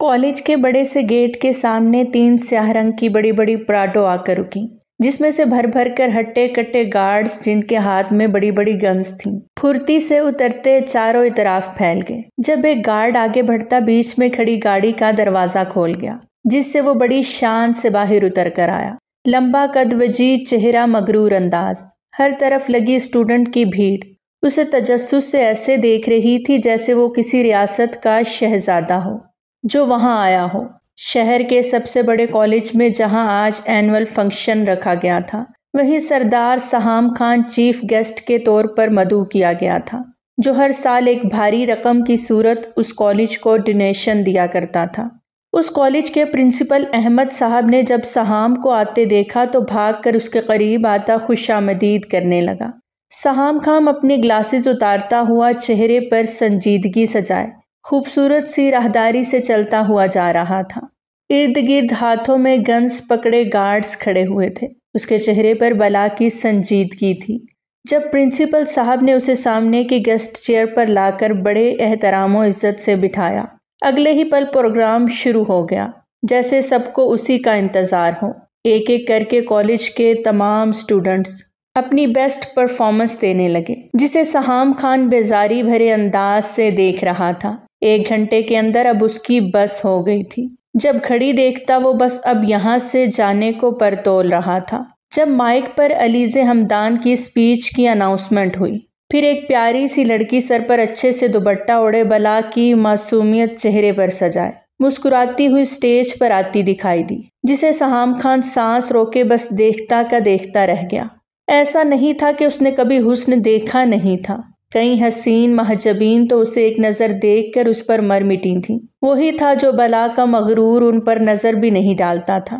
College کے بڑے سے گیٹ کے سامنے 3 سیاہ رنگ کی بڑی بڑی پراڈو آ کر رکیں، جس میں سے بھر بھر کر ہٹے کٹے گارڈز جن کے ہاتھ میں بڑی بڑی گنز تھیں پھرتی سے اترتے چاروں طرف پھیل گئے۔ جب ایک گارڈ آگے بڑھتا بیچ میں کھڑی گاڑی کا دروازہ کھول گیا، جس سے وہ بڑی شان سے باہر اتر کر آیا۔ لمبا قد، وجیز چہرہ، مغرور انداز، ہر طرف لگی اسٹوڈنٹ کی بھیڑ اسے تجسس سے ایسے دیکھ رہی تھی جیسے وہ کسی ریاست کا شہزادہ ہو جو وہاں آیا ہو۔ شہر کے سب سے بڑے کالج میں جہاں آج اینول فنکشن رکھا گیا تھا، وہیں سردار سہام خان چیف گیسٹ کے طور پر مدعو کیا گیا تھا، جو ہر سال ایک بھاری رقم کی صورت اس کالج کو ڈونیشن دیا کرتا تھا۔ اس کالج کے پرنسپل احمد صاحب نے جب سہام کو آتے دیکھا تو بھاگ کر اس کے قریب آتا خوش آمدید کرنے لگا۔ سہام خان اپنی گلاسز اتارتا ہوا چہرے پر سنجیدگی سجائے خوبصورت سی راہداری سے چلتا ہوا جا رہا تھا۔ ارد گرد ہاتھوں میں گنز پکڑے گارڈز کھڑے ہوئے تھے۔ اس کے چہرے پر بلا کی سنجیدگی تھی۔ جب پرنسپل صاحب نے اسے سامنے کی گیسٹ چیئر پر لا کر بڑے احترام و عزت سے بٹھایا، اگلے ہی پل پروگرام شروع ہو گیا، جیسے سب کو اسی کا انتظار ہو۔ ایک ایک کر کے کالج کے تمام اسٹوڈنٹس اپنی بیسٹ پرفارمنس دینے لگے، جسے سہام خان بیزاری بھرے انداز سے دیکھ رہا تھا۔ 1 گھنٹے کے اندر اب اس کی بس ہو گئی تھی۔ جب گھڑی دیکھتا وہ بس اب یہاں سے جانے کو پرتول رہا تھا۔ جب مائک پر علیزِ ہمدان کی اسپیچ کی اناؤنسمنٹ ہوئی، پھر ایک پیاری سی لڑکی سر پر اچھے سے دوپٹہ اوڑھے بلا کی معصومیت چہرے پر سجائے مسکراتی ہوئی اسٹیج پر آتی دکھائی دی، جسے سہام خان سانس روکے بس دیکھتا کا دیکھتا رہ گیا۔ ایسا نہیں تھا کہ اس نے کبھی حسن دیکھا نہیں تھا۔ کئی حسین محجبین تو اسے ایک نظر دیکھ کر اس پر مر مٹی تھیں۔ وہی تھا جو بلا کا مغرور ان پر نظر بھی نہیں ڈالتا تھا۔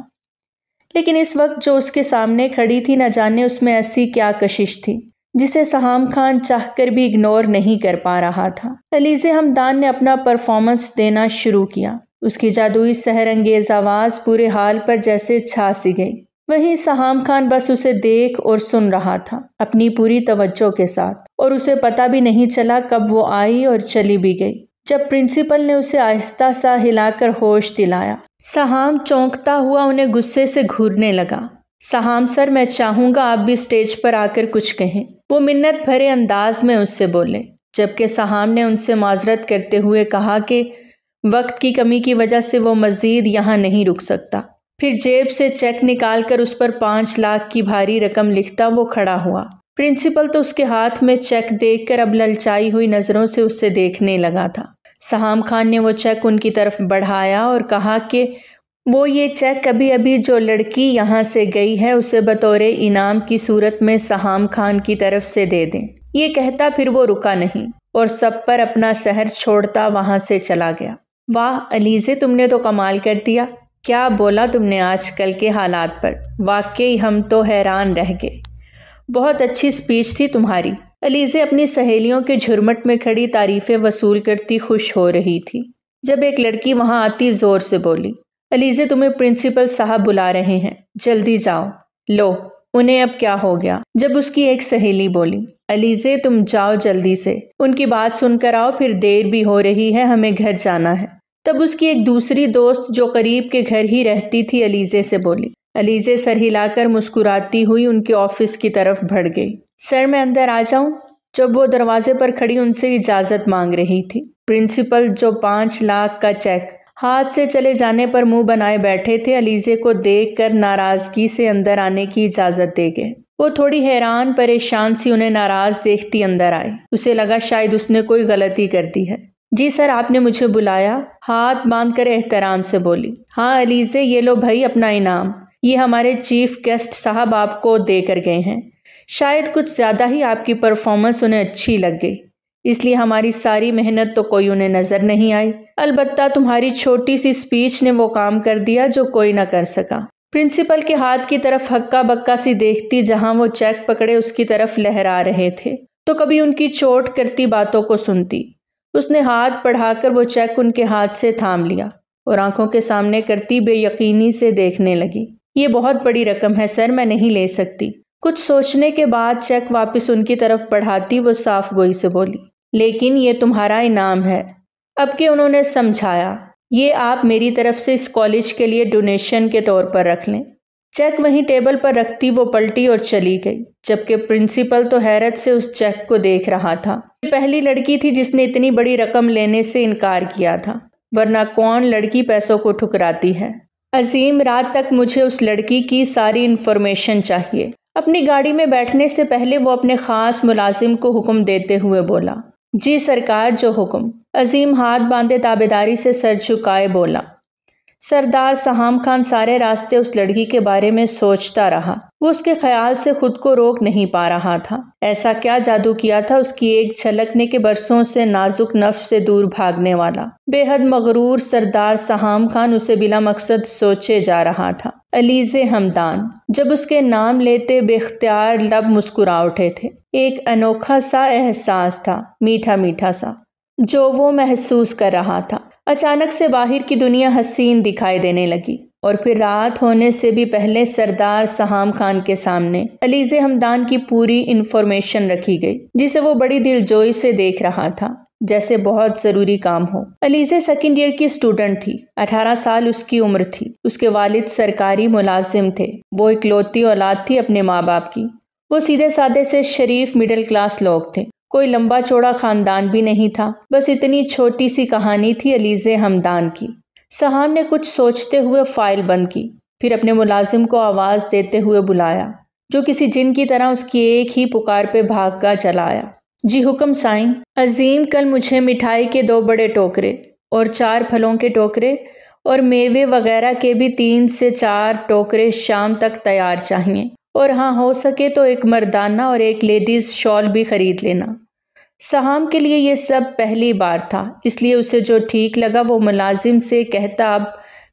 لیکن اس وقت جو اس کے سامنے کھڑی تھی، نہ جانے اس میں ایسی کیا کشش تھی جسے سہام خان چاہ کر بھی اگنور نہیں کر پا رہا تھا۔ علیزِ ہمدان نے اپنا پرفارمنس دینا شروع کیا۔ اس کی جادوئی سحر انگیز آواز پورے ہال پر جیسے چھا سی گئی۔ وہیں سہام خان بس اسے دیکھ اور سن رہا تھا اپنی پوری توجہ کے ساتھ، اور اسے پتہ بھی نہیں چلا کب وہ آئی اور چلی بھی گئی۔ جب پرنسپل نے اسے آہستہ سا ہلا کر ہوش دلایا، سہام چونکتا ہوا انہیں غصے سے گھورنے لگا۔ سہام سر، میں چاہوں گا آپ بھی اسٹیج پر آ کر کچھ کہیں، وہ منت بھرے انداز میں اس سے بولے، جبکہ سہام نے ان سے معذرت کرتے ہوئے کہا کہ وقت کی کمی کی وجہ سے وہ مزید یہاں نہیں رک سکتا۔ پھر جیب سے چیک نکال کر اس پر 5 لاکھ کی بھاری رقم لکھتا وہ کھڑا ہوا۔ پرنسپل تو اس کے ہاتھ میں چیک دیکھ کر اب للچائی ہوئی نظروں سے اسے دیکھنے لگا تھا۔ سہام خان نے وہ چیک ان کی طرف بڑھایا اور کہا کہ وہ یہ چیک ابھی جو لڑکی یہاں سے گئی ہے اسے بطور انعام کی صورت میں سہام خان کی طرف سے دے دیں۔ یہ کہتا پھر وہ رکا نہیں اور سب پر اپنا سحر چھوڑتا وہاں سے چلا گیا۔ واہ علیزے، تم نے تو کمال کر دیا۔ کیا بولا تم نے آج کل کے حالات پر؟ واقعی ہم تو حیران رہ گئے۔ بہت اچھی اسپیچ تھی تمہاری۔ علیزے اپنی سہیلیوں کے جھرمٹ میں کھڑی تعریفیں وصول کرتی خوش ہو رہی تھی، جب ایک لڑکی وہاں آتی زور سے بولی، علیزے تمہیں پرنسپل صاحب بلا رہے ہیں، جلدی جاؤ۔ لو، انہیں اب کیا ہو گیا؟ جب اس کی ایک سہیلی بولی، علیزے تم جاؤ جلدی سے، ان کی بات سن کر آؤ، پھر دیر بھی ہو رہی ہے، ہمیں گھر جانا ہے۔ تب اس کی ایک دوسری دوست جو قریب کے گھر ہی رہتی تھی علیزے سے بولی۔ علیزے سر ہلا کر مسکراتی ہوئی ان کے آفس کی طرف بڑھ گئی۔ سر میں اندر آ جاؤں؟ جب وہ دروازے پر کھڑی ان سے اجازت مانگ رہی تھی، پرنسپل جو 5 لاکھ کا چیک ہاتھ سے چلے جانے پر منہ بنائے بیٹھے تھے، علیزے کو دیکھ کر ناراضگی سے اندر آنے کی اجازت دے گئے۔ وہ تھوڑی حیران پریشان سی انہیں ناراض دیکھتی اندر آئی۔ اسے لگا شاید اس نے کوئی غلطی کر دی ہے۔ جی سر، آپ نے مجھے بلایا؟ ہاتھ باندھ کر احترام سے بولی۔ ہاں علیزے، یہ لو بھائی اپنا انعام، یہ ہمارے چیف گیسٹ صاحب آپ کو دے کر گئے ہیں۔ شاید کچھ زیادہ ہی آپ کی پرفارمنس انہیں اچھی لگ گئی، اس لیے ہماری ساری محنت تو کوئی انہیں نظر نہیں آئی۔ البتہ تمہاری چھوٹی سی اسپیچ نے وہ کام کر دیا جو کوئی نہ کر سکا۔ پرنسپل کے ہاتھ کی طرف ہکا بکا سی دیکھتی جہاں وہ چیک پکڑے اس کی طرف لہرا رہے تھے، تو کبھی ان کی چوٹ کرتی باتوں کو سنتی۔ اس نے ہاتھ بڑھا کر وہ چیک ان کے ہاتھ سے تھام لیا اور آنکھوں کے سامنے کرتی بے یقینی سے دیکھنے لگی۔ یہ بہت بڑی رقم ہے سر، میں نہیں لے سکتی۔ کچھ سوچنے کے بعد چیک واپس ان کی طرف بڑھاتی وہ صاف گوئی سے بولی، لیکن یہ تمہارا انعام ہے۔ اب کہ انہوں نے سمجھایا، یہ آپ میری طرف سے اس کالج کے لیے ڈونیشن کے طور پر رکھ لیں۔ چیک وہیں ٹیبل پر رکھتی وہ پلٹی اور چلی گئی، جبکہ پرنسپل تو حیرت سے اس چیک کو دیکھ رہا تھا۔ یہ پہلی لڑکی تھی جس نے اتنی بڑی رقم لینے سے انکار کیا تھا، ورنہ کون لڑکی پیسوں کو ٹھکراتی ہے؟ عظیم، رات تک مجھے اس لڑکی کی ساری انفارمیشن چاہیے۔ اپنی گاڑی میں بیٹھنے سے پہلے وہ اپنے خاص ملازم کو حکم دیتے ہوئے بولا۔ جی سرکار، جو حکم۔ عظیم ہاتھ باندھے تابعداری سے سر جھکائے بولا۔ سردار سہام خان سارے راستے اس لڑکی کے بارے میں سوچتا رہا۔ وہ اس کے خیال سے خود کو روک نہیں پا رہا تھا۔ ایسا کیا جادو کیا تھا اس کی ایک جھلک نے کہ برسوں سے نازک نفس سے دور بھاگنے والا بے حد مغرور سردار سہام خان اسے بلا مقصد سوچے جا رہا تھا۔ علیزے ہمدان، جب اس کے نام لیتے بے اختیار لب مسکرا اٹھے تھے۔ ایک انوکھا سا احساس تھا، میٹھا میٹھا سا، جو وہ محسوس کر رہا تھا۔ اچانک سے باہر کی دنیا حسین دکھائی دینے لگی، اور پھر رات ہونے سے بھی پہلے سردار سہام خان کے سامنے علیزے ہمدان کی پوری انفارمیشن رکھی گئی، جسے وہ بڑی دلجوئی سے دیکھ رہا تھا، جیسے بہت ضروری کام ہو۔ علیزے سیکنڈ ایئر کی اسٹوڈنٹ تھی، 18 سال اس کی عمر تھی۔ اس کے والد سرکاری ملازم تھے، وہ اکلوتی اولاد تھی اپنے ماں باپ کی۔ وہ سیدھے سادے سے شریف مڈل کلاس لوگ تھے، کوئی لمبا چوڑا خاندان بھی نہیں تھا۔ بس اتنی چھوٹی سی کہانی تھی علیزے ہمدان کی۔ سہام نے کچھ سوچتے ہوئے فائل بند کی، پھر اپنے ملازم کو آواز دیتے ہوئے بلایا، جو کسی جن کی طرح اس کی ایک ہی پکار پہ بھاگ کر چلا آیا۔ جی حکم سائیں۔ عظیم، کل مجھے مٹھائی کے 2 بڑے ٹوکرے اور 4 پھلوں کے ٹوکرے اور میوے وغیرہ کے بھی 3 سے 4 ٹوکرے شام تک تیار چاہیے، اور ہاں ہو سکے تو ایک مردانہ اور ایک لیڈیز شال بھی خرید لینا۔ سہام کے لیے یہ سب پہلی بار تھا، اس لیے اسے جو ٹھیک لگا وہ ملازم سے کہتا اب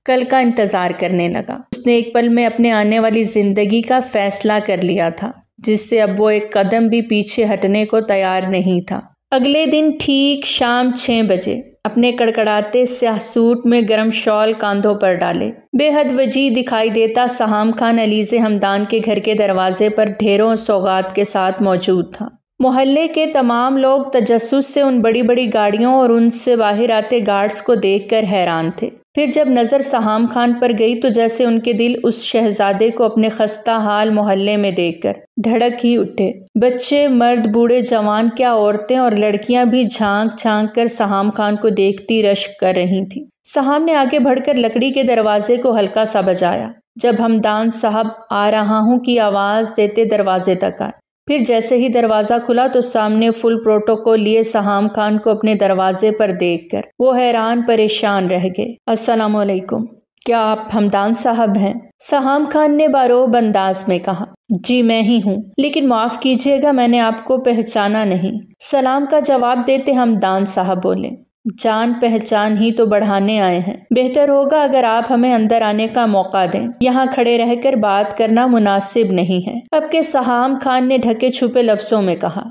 کل کا انتظار کرنے لگا۔ اس نے ایک پل میں اپنے آنے والی زندگی کا فیصلہ کر لیا تھا، جس سے اب وہ ایک قدم بھی پیچھے ہٹنے کو تیار نہیں تھا۔ اگلے دن ٹھیک شام 6 بجے اپنے کڑکڑاتے سیاہ سوٹ میں گرم شال کاندھوں پر ڈالے، بے حد وجیح دکھائی دیتا سہام خان علیزے ہمدان کے گھر کے دروازے پر ڈھیروں سوغات کے ساتھ موجود تھا۔ محلے کے تمام لوگ تجسس سے ان بڑی بڑی گاڑیوں اور ان سے باہر آتے گارڈز کو دیکھ کر حیران تھے۔ پھر جب نظر سہام خان پر گئی تو جیسے ان کے دل اس شہزادے کو اپنے خستہ حال محلے میں دیکھ کر دھڑک ہی اٹھے۔ بچے، مرد، بوڑھے، جوان، کیا عورتیں اور لڑکیاں بھی جھانک جھانک کر سہام خان کو دیکھتی رشک کر رہی تھیں۔ سہام نے آگے بڑھ کر لکڑی کے دروازے کو ہلکا سا بجایا۔ جب ہمدان صاحب آ رہا ہوں کی آواز دیتے دروازے تک آئے۔ پھر جیسے ہی دروازہ کھلا تو سامنے فل پروٹوکول لیے سہام خان کو اپنے دروازے پر دیکھ کر وہ حیران پریشان رہ گئے۔ السلام علیکم، کیا آپ ہمدان صاحب ہیں؟ سہام خان نے باروب انداز میں کہا۔ جی میں ہی ہوں، لیکن معاف کیجیے گا میں نے آپ کو پہچانا نہیں۔ سلام کا جواب دیتے ہمدان صاحب بولے، جان پہچان ہی تو بڑھانے آئے ہیں، بہتر ہوگا اگر آپ ہمیں اندر آنے کا موقع دیں، یہاں کھڑے رہ کر بات کرنا مناسب نہیں ہے۔ اب کہ سہام خان نے ڈھکے چھپے لفظوں میں کہا،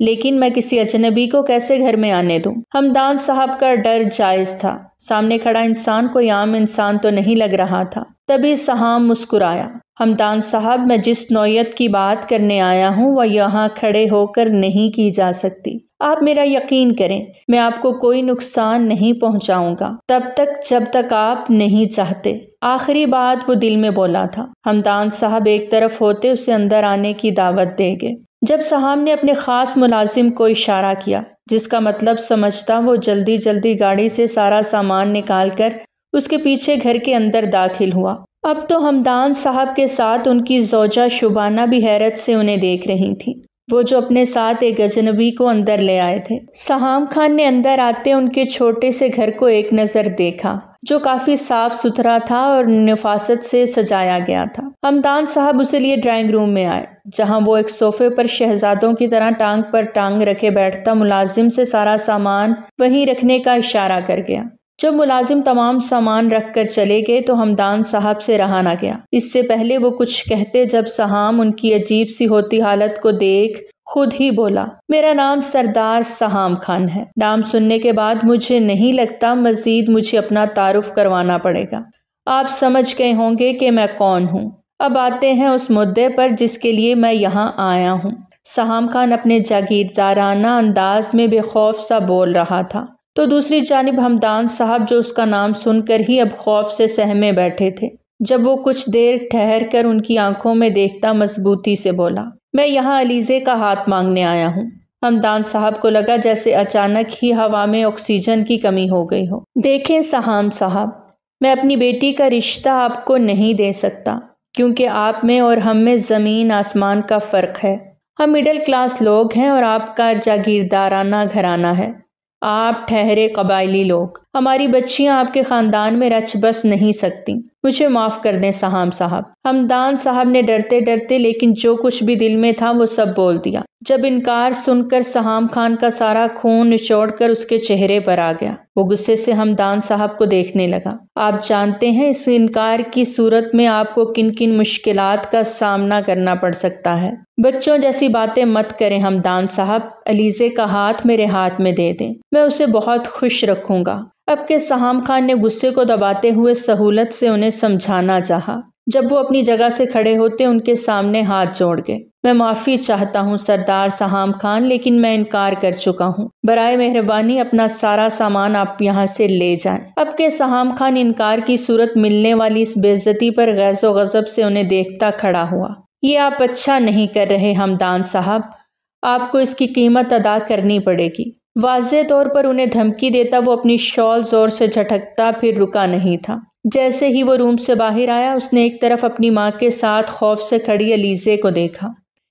لیکن میں کسی اجنبی کو کیسے گھر میں آنے دوں؟ ہمدان صاحب کا ڈر جائز تھا، سامنے کھڑا انسان کوئی عام انسان تو نہیں لگ رہا تھا۔ تبھی سہام مسکرایا۔ ہمدان صاحب، میں جس نوعیت کی بات کرنے آیا ہوں وہ یہاں کھڑے ہو کر نہیں کی جا سکتی۔ آپ میرا یقین کریں، میں آپ کو کوئی نقصان نہیں پہنچاؤں گا تب تک جب تک آپ نہیں چاہتے۔ آخری بات وہ دل میں بولا تھا۔ ہمدان صاحب ایک طرف ہوتے اسے اندر آنے کی دعوت دے گے۔ جب سہام نے اپنے خاص ملازم کو اشارہ کیا، جس کا مطلب سمجھتا، وہ جلدی جلدی گاڑی سے سارا سامان نکال کر اس کے پیچھے گھر کے اندر داخل ہوا۔ اب تو ہمدان صاحب کے ساتھ ان کی زوجہ شبانہ بھی حیرت سے انہیں دیکھ رہی تھی، وہ جو اپنے ساتھ ایک اجنبی کو اندر لے آئے تھے۔ سہام خان نے اندر آتے ان کے چھوٹے سے گھر کو ایک نظر دیکھا، جو کافی صاف ستھرا تھا اور نفاست سے سجایا گیا تھا۔ ہمدان صاحب اسے لیے ڈرائنگ روم میں آئے، جہاں وہ ایک صوفے پر شہزادوں کی طرح ٹانگ پر ٹانگ رکھے بیٹھتا ملازم سے سارا سامان وہیں رکھنے کا اشارہ کر گیا۔ جب ملازم تمام سامان رکھ کر چلے گئے تو ہمدان صاحب سے رہا نہ گیا۔ اس سے پہلے وہ کچھ کہتے جب سہام ان کی عجیب سی ہوتی حالت کو دیکھ خود ہی بولا، میرا نام سردار سہام خان ہے۔ نام سننے کے بعد مجھے نہیں لگتا مزید مجھے اپنا تعارف کروانا پڑے گا۔ آپ سمجھ گئے ہوں گے کہ میں کون ہوں۔ اب آتے ہیں اس مدعے پر جس کے لیے میں یہاں آیا ہوں۔ سہام خان اپنے جاگیردارانہ انداز میں بے خوف سا بول رہا تھا۔ تو دوسری جانب ہمدان صاحب جو اس کا نام سن کر ہی اب خوف سے سہمے بیٹھے تھے۔ جب وہ کچھ دیر ٹھہر کر ان کی آنکھوں میں دیکھتا مضبوطی سے بولا، میں یہاں علیزے کا ہاتھ مانگنے آیا ہوں۔ ہمدان صاحب کو لگا جیسے اچانک ہی ہوا میں آکسیجن کی کمی ہو گئی ہو۔ دیکھیں سہام صاحب، میں اپنی بیٹی کا رشتہ آپ کو نہیں دے سکتا، کیونکہ آپ میں اور ہم میں زمین آسمان کا فرق ہے۔ ہم مڈل کلاس لوگ ہیں اور آپ کا جاگیردارانہ گھرانہ ہے۔ آپ ٹھہرے قبائلی لوگ، ہماری بچیاں آپ کے خاندان میں رچ بس نہیں سکتی۔ مجھے معاف کر دیں سہام صاحب۔ ہمدان صاحب نے ڈرتے ڈرتے لیکن جو کچھ بھی دل میں تھا وہ سب بول دیا۔ جب انکار سن کر سہام خان کا سارا خون نچوڑ کر اس کے چہرے پر آ گیا۔ وہ غصے سے ہمدان صاحب کو دیکھنے لگا۔ آپ جانتے ہیں اس انکار کی صورت میں آپ کو کن کن مشکلات کا سامنا کرنا پڑ سکتا ہے۔ بچوں جیسی باتیں مت کریں ہمدان صاحب، علیزے کا ہاتھ میرے ہاتھ میں دے دیں، میں اسے بہت خوش رکھوں گا۔ اب کہ سہام خان نے غصے کو دباتے ہوئے سہولت سے انہیں سمجھانا چاہا۔ جب وہ اپنی جگہ سے کھڑے ہوتے ان کے سامنے ہاتھ جوڑ گئے۔ میں معافی چاہتا ہوں سردار سہام خان، لیکن میں انکار کر چکا ہوں۔ برائے مہربانی اپنا سارا سامان آپ یہاں سے لے جائیں۔ اب کہ سہام خان انکار کی صورت ملنے والی اس بے عزتی پر غیظ و غضب سے انہیں دیکھتا کھڑا ہوا۔ یہ آپ اچھا نہیں کر رہے ہمدان صاحب، آپ کو اس کی قیمت ادا کرنی پڑے گی۔ واضح طور پر انہیں دھمکی دیتا وہ اپنی شال زور سے جھٹکتا پھر رکا نہیں تھا۔ جیسے ہی وہ روم سے باہر آیا اس نے ایک طرف اپنی ماں کے ساتھ خوف سے کھڑی علیزے کو دیکھا۔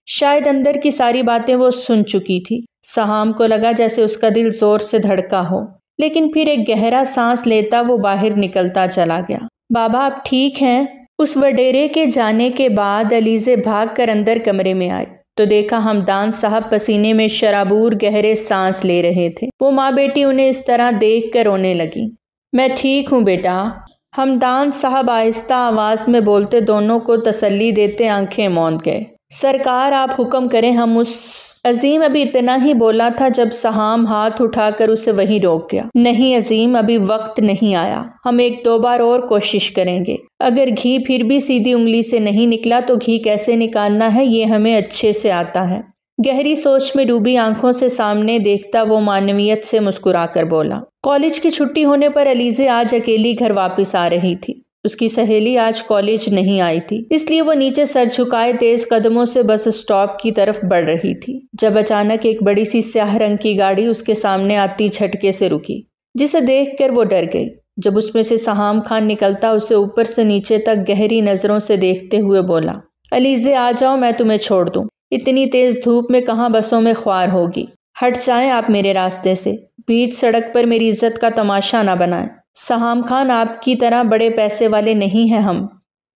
شاید اندر کی ساری باتیں وہ سن چکی تھی۔ سہام کو لگا جیسے اس کا دل زور سے دھڑکا ہو، لیکن پھر ایک گہرا سانس لیتا وہ باہر نکلتا چلا گیا۔ بابا آپ ٹھیک ہیں؟ اس وڈیرے کے جانے کے بعد علیزے بھاگ کر اندر کمرے میں آئی تو دیکھا ہمدان صاحب پسینے میں شرابور گہرے سانس لے رہے تھے۔ وہ ماں بیٹی انہیں اس طرح دیکھ کر رونے لگی۔ میں ٹھیک ہوں بیٹا، ہمدان صاحب آہستہ آواز میں بولتے دونوں کو تسلی دیتے آنکھیں موند گئے۔ سرکار آپ حکم کریں، ہم اس عظیم ابھی اتنا ہی بولا تھا جب سہام ہاتھ اٹھا کر اسے وہیں روک گیا۔ نہیں عظیم، ابھی وقت نہیں آیا، ہم ایک دو بار اور کوشش کریں گے۔ اگر گھی پھر بھی سیدھی انگلی سے نہیں نکلا تو گھی کیسے نکالنا ہے یہ ہمیں اچھے سے آتا ہے۔ گہری سوچ میں ڈوبی آنکھوں سے سامنے دیکھتا وہ معنویت سے مسکرا کر بولا۔ کالج کی چھٹی ہونے پر علیزے آج اکیلی گھر واپس آ رہی تھی۔ اس کی سہیلی آج کالج نہیں آئی تھی، اس لیے وہ نیچے سر جھکائے تیز قدموں سے بس اسٹاپ کی طرف بڑھ رہی تھی، جب اچانک ایک بڑی سی سیاہ رنگ کی گاڑی اس کے سامنے آتی جھٹکے سے رکی، جسے دیکھ کر وہ ڈر گئی۔ جب اس میں سے سہام خان نکلتا اسے اوپر سے نیچے تک گہری نظروں سے دیکھتے ہوئے بولا، علیزے آ جاؤ، میں تمہیں چھوڑ دوں، اتنی تیز دھوپ میں کہاں بسوں میں خوار ہوگی، ہٹ جائیں آپ میرے راستے سے، بیچ سڑک پر میری عزت کا تماشا نہ بنائیں۔ سہام خان آپ کی طرح بڑے پیسے والے نہیں ہیں ہم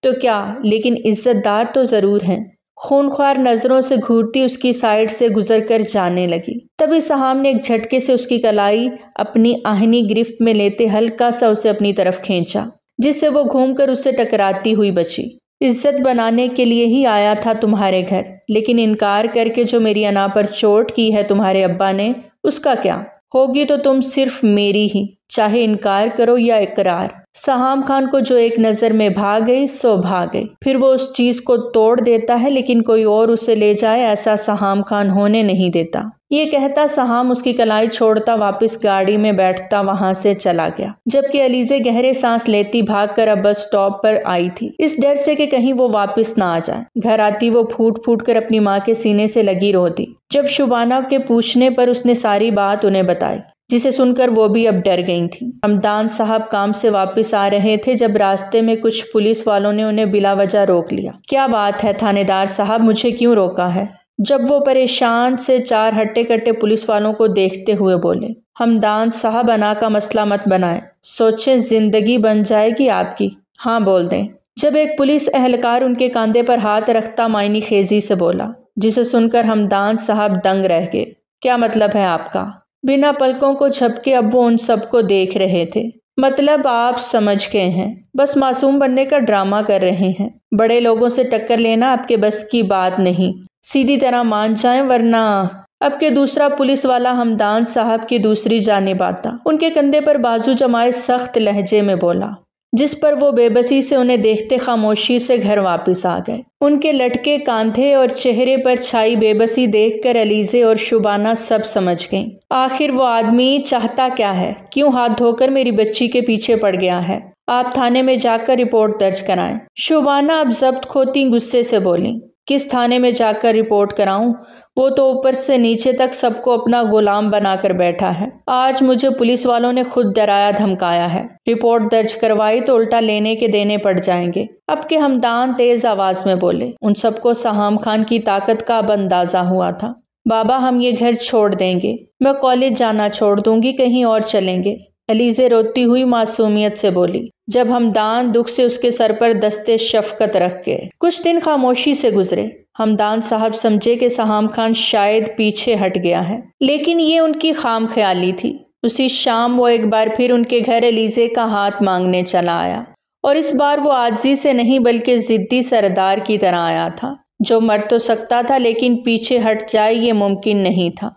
تو کیا، لیکن عزت دار تو ضرور ہیں۔ خونخوار نظروں سے گھورتی اس کی سائیڈ سے گزر کر جانے لگی۔ تبھی سہام نے ایک جھٹکے سے اس کی کلائی اپنی آہنی گرفت میں لیتے ہلکا سا اسے اپنی طرف کھینچا، جس سے وہ گھوم کر اس سے ٹکراتی ہوئی بچی۔ عزت بنانے کے لیے ہی آیا تھا تمہارے گھر، لیکن انکار کر کے جو میری انا پر چوٹ کی ہے تمہارے ابا نے، اس کا کیا ہوگی تو تم صرف میری ہی، چاہے انکار کرو یا اقرار۔ سہام خان کو جو ایک نظر میں بھا گئی سو بھا گئی، پھر وہ اس چیز کو توڑ دیتا ہے لیکن کوئی اور اسے لے جائے ایسا سہام خان ہونے نہیں دیتا۔ یہ کہتا سہام اس کی کلائی چھوڑتا واپس گاڑی میں بیٹھتا وہاں سے چلا گیا، جبکہ علیزے گہرے سانس لیتی بھاگ کر اب بس اسٹاپ پر آئی تھی، اس ڈر سے کہ کہیں وہ واپس نہ آ جائے۔ گھر آتی وہ پھوٹ پھوٹ کر اپنی ماں کے سینے سے لگی روتی، جب شبانہ کے پوچھنے پر اس نے ساری بات انہیں بتائی، جسے سن کر وہ بھی اب ڈر گئی تھیں۔ ہمدان صاحب کام سے واپس آ رہے تھے جب راستے میں کچھ پولیس والوں نے انہیں بلا وجہ روک لیا۔ کیا بات ہے تھانے دار صاحب، مجھے کیوں روکا ہے؟ جب وہ پریشان سے چار ہٹے کٹے پولیس والوں کو دیکھتے ہوئے بولے۔ ہمدان صاحب انا کا مسئلہ مت بنائیں، سوچیں زندگی بن جائے گی آپ کی، ہاں بول دیں۔ جب ایک پولیس اہلکار ان کے کاندھے پر ہاتھ رکھتا معنی خیزی سے بولا، جسے سن کر ہمدان صاحب دنگ رہ گئے۔ کیا مطلب ہے آپ کا؟ بنا پلکوں کو جھپکے اب وہ ان سب کو دیکھ رہے تھے۔ مطلب آپ سمجھ گئے ہیں، بس معصوم بننے کا ڈرامہ کر رہے ہیں۔ بڑے لوگوں سے ٹکر لینا آپ کے بس کی بات نہیں، سیدھی طرح مان جائیں ورنہ۔ اب کے دوسرا پولیس والا ہمدان صاحب کی دوسری جانب آتا، ان کے کندھے پر بازو جمائے سخت لہجے میں بولا، جس پر وہ بے بسی سے انہیں دیکھتے خاموشی سے گھر واپس آ گئے۔ ان کے لٹکے کاندھے اور چہرے پر چھائی بے بسی دیکھ کر علیزے اور شبانہ سب سمجھ گئیں۔ آخر وہ آدمی چاہتا کیا ہے؟ کیوں ہاتھ دھو کر میری بچی کے پیچھے پڑ گیا ہے؟ آپ تھانے میں جا کر رپورٹ درج کرائیں۔ شبانہ اب ضبط کھوتی غصے سے بولیں۔ کس تھانے میں جا کر رپورٹ کراؤں؟ وہ تو اوپر سے نیچے تک سب کو اپنا غلام بنا کر بیٹھا ہے۔ آج مجھے پولیس والوں نے خود ڈرایا دھمکایا ہے۔ رپورٹ درج کروائی تو الٹا لینے کے دینے پڑ جائیں گے۔ اب کے ہمدان تیز آواز میں بولے۔ ان سب کو سہام خان کی طاقت کا اب اندازہ ہوا تھا۔ بابا ہم یہ گھر چھوڑ دیں گے، میں کالج جانا چھوڑ دوں گی، کہیں اور چلیں گے۔ علیزے روتی ہوئی معصومیت سے بولی۔ جب ہمدان دکھ سے اس کے سر پر دستے شفقت رکھ کے کچھ دن خاموشی سے گزرے۔ ہمدان صاحب سمجھے کہ سہام خان شاید پیچھے ہٹ گیا ہے، لیکن یہ ان کی خام خیالی تھی۔ اسی شام وہ ایک بار پھر ان کے گھر علیزے کا ہاتھ مانگنے چلا آیا، اور اس بار وہ عاجزی سے نہیں بلکہ ضدی سردار کی طرح آیا تھا، جو مر تو سکتا تھا لیکن پیچھے ہٹ جائے یہ ممکن نہیں تھا۔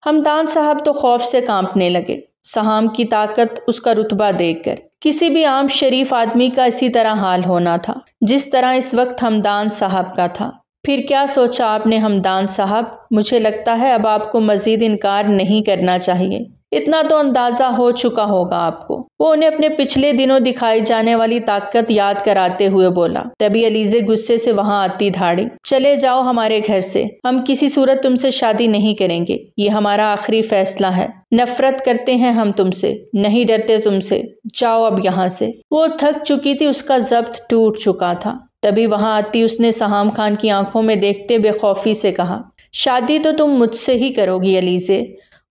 ہمدان صاحب تو خوف سے کانپنے لگے، سہام کی طاقت، اس کا رتبہ دیکھ کر۔ کسی بھی عام شریف آدمی کا اسی طرح حال ہونا تھا جس طرح اس وقت ہمدان صاحب کا تھا۔ پھر کیا سوچا آپ نے ہمدان صاحب؟ مجھے لگتا ہے اب آپ کو مزید انکار نہیں کرنا چاہیے، اتنا تو اندازہ ہو چکا ہوگا آپ کو۔ وہ انہیں اپنے پچھلے دنوں دکھائی جانے والی طاقت یاد کراتے ہوئے بولا۔ تبھی علیزے غصے سے وہاں آتی دھاڑی۔ چلے جاؤ ہمارے گھر سے، ہم کسی صورت تم سے شادی نہیں کریں گے، یہ ہمارا آخری فیصلہ ہے۔ نفرت کرتے ہیں ہم تم سے، نہیں ڈرتے تم سے، جاؤ اب یہاں سے۔ وہ تھک چکی تھی، اس کا ضبط ٹوٹ چکا تھا۔ تبھی وہاں آتی اس نے سہام خان کی آنکھوں میں دیکھتے بے خوفی سے کہا، شادی تو تم مجھ سے ہی کرو گی علیزے،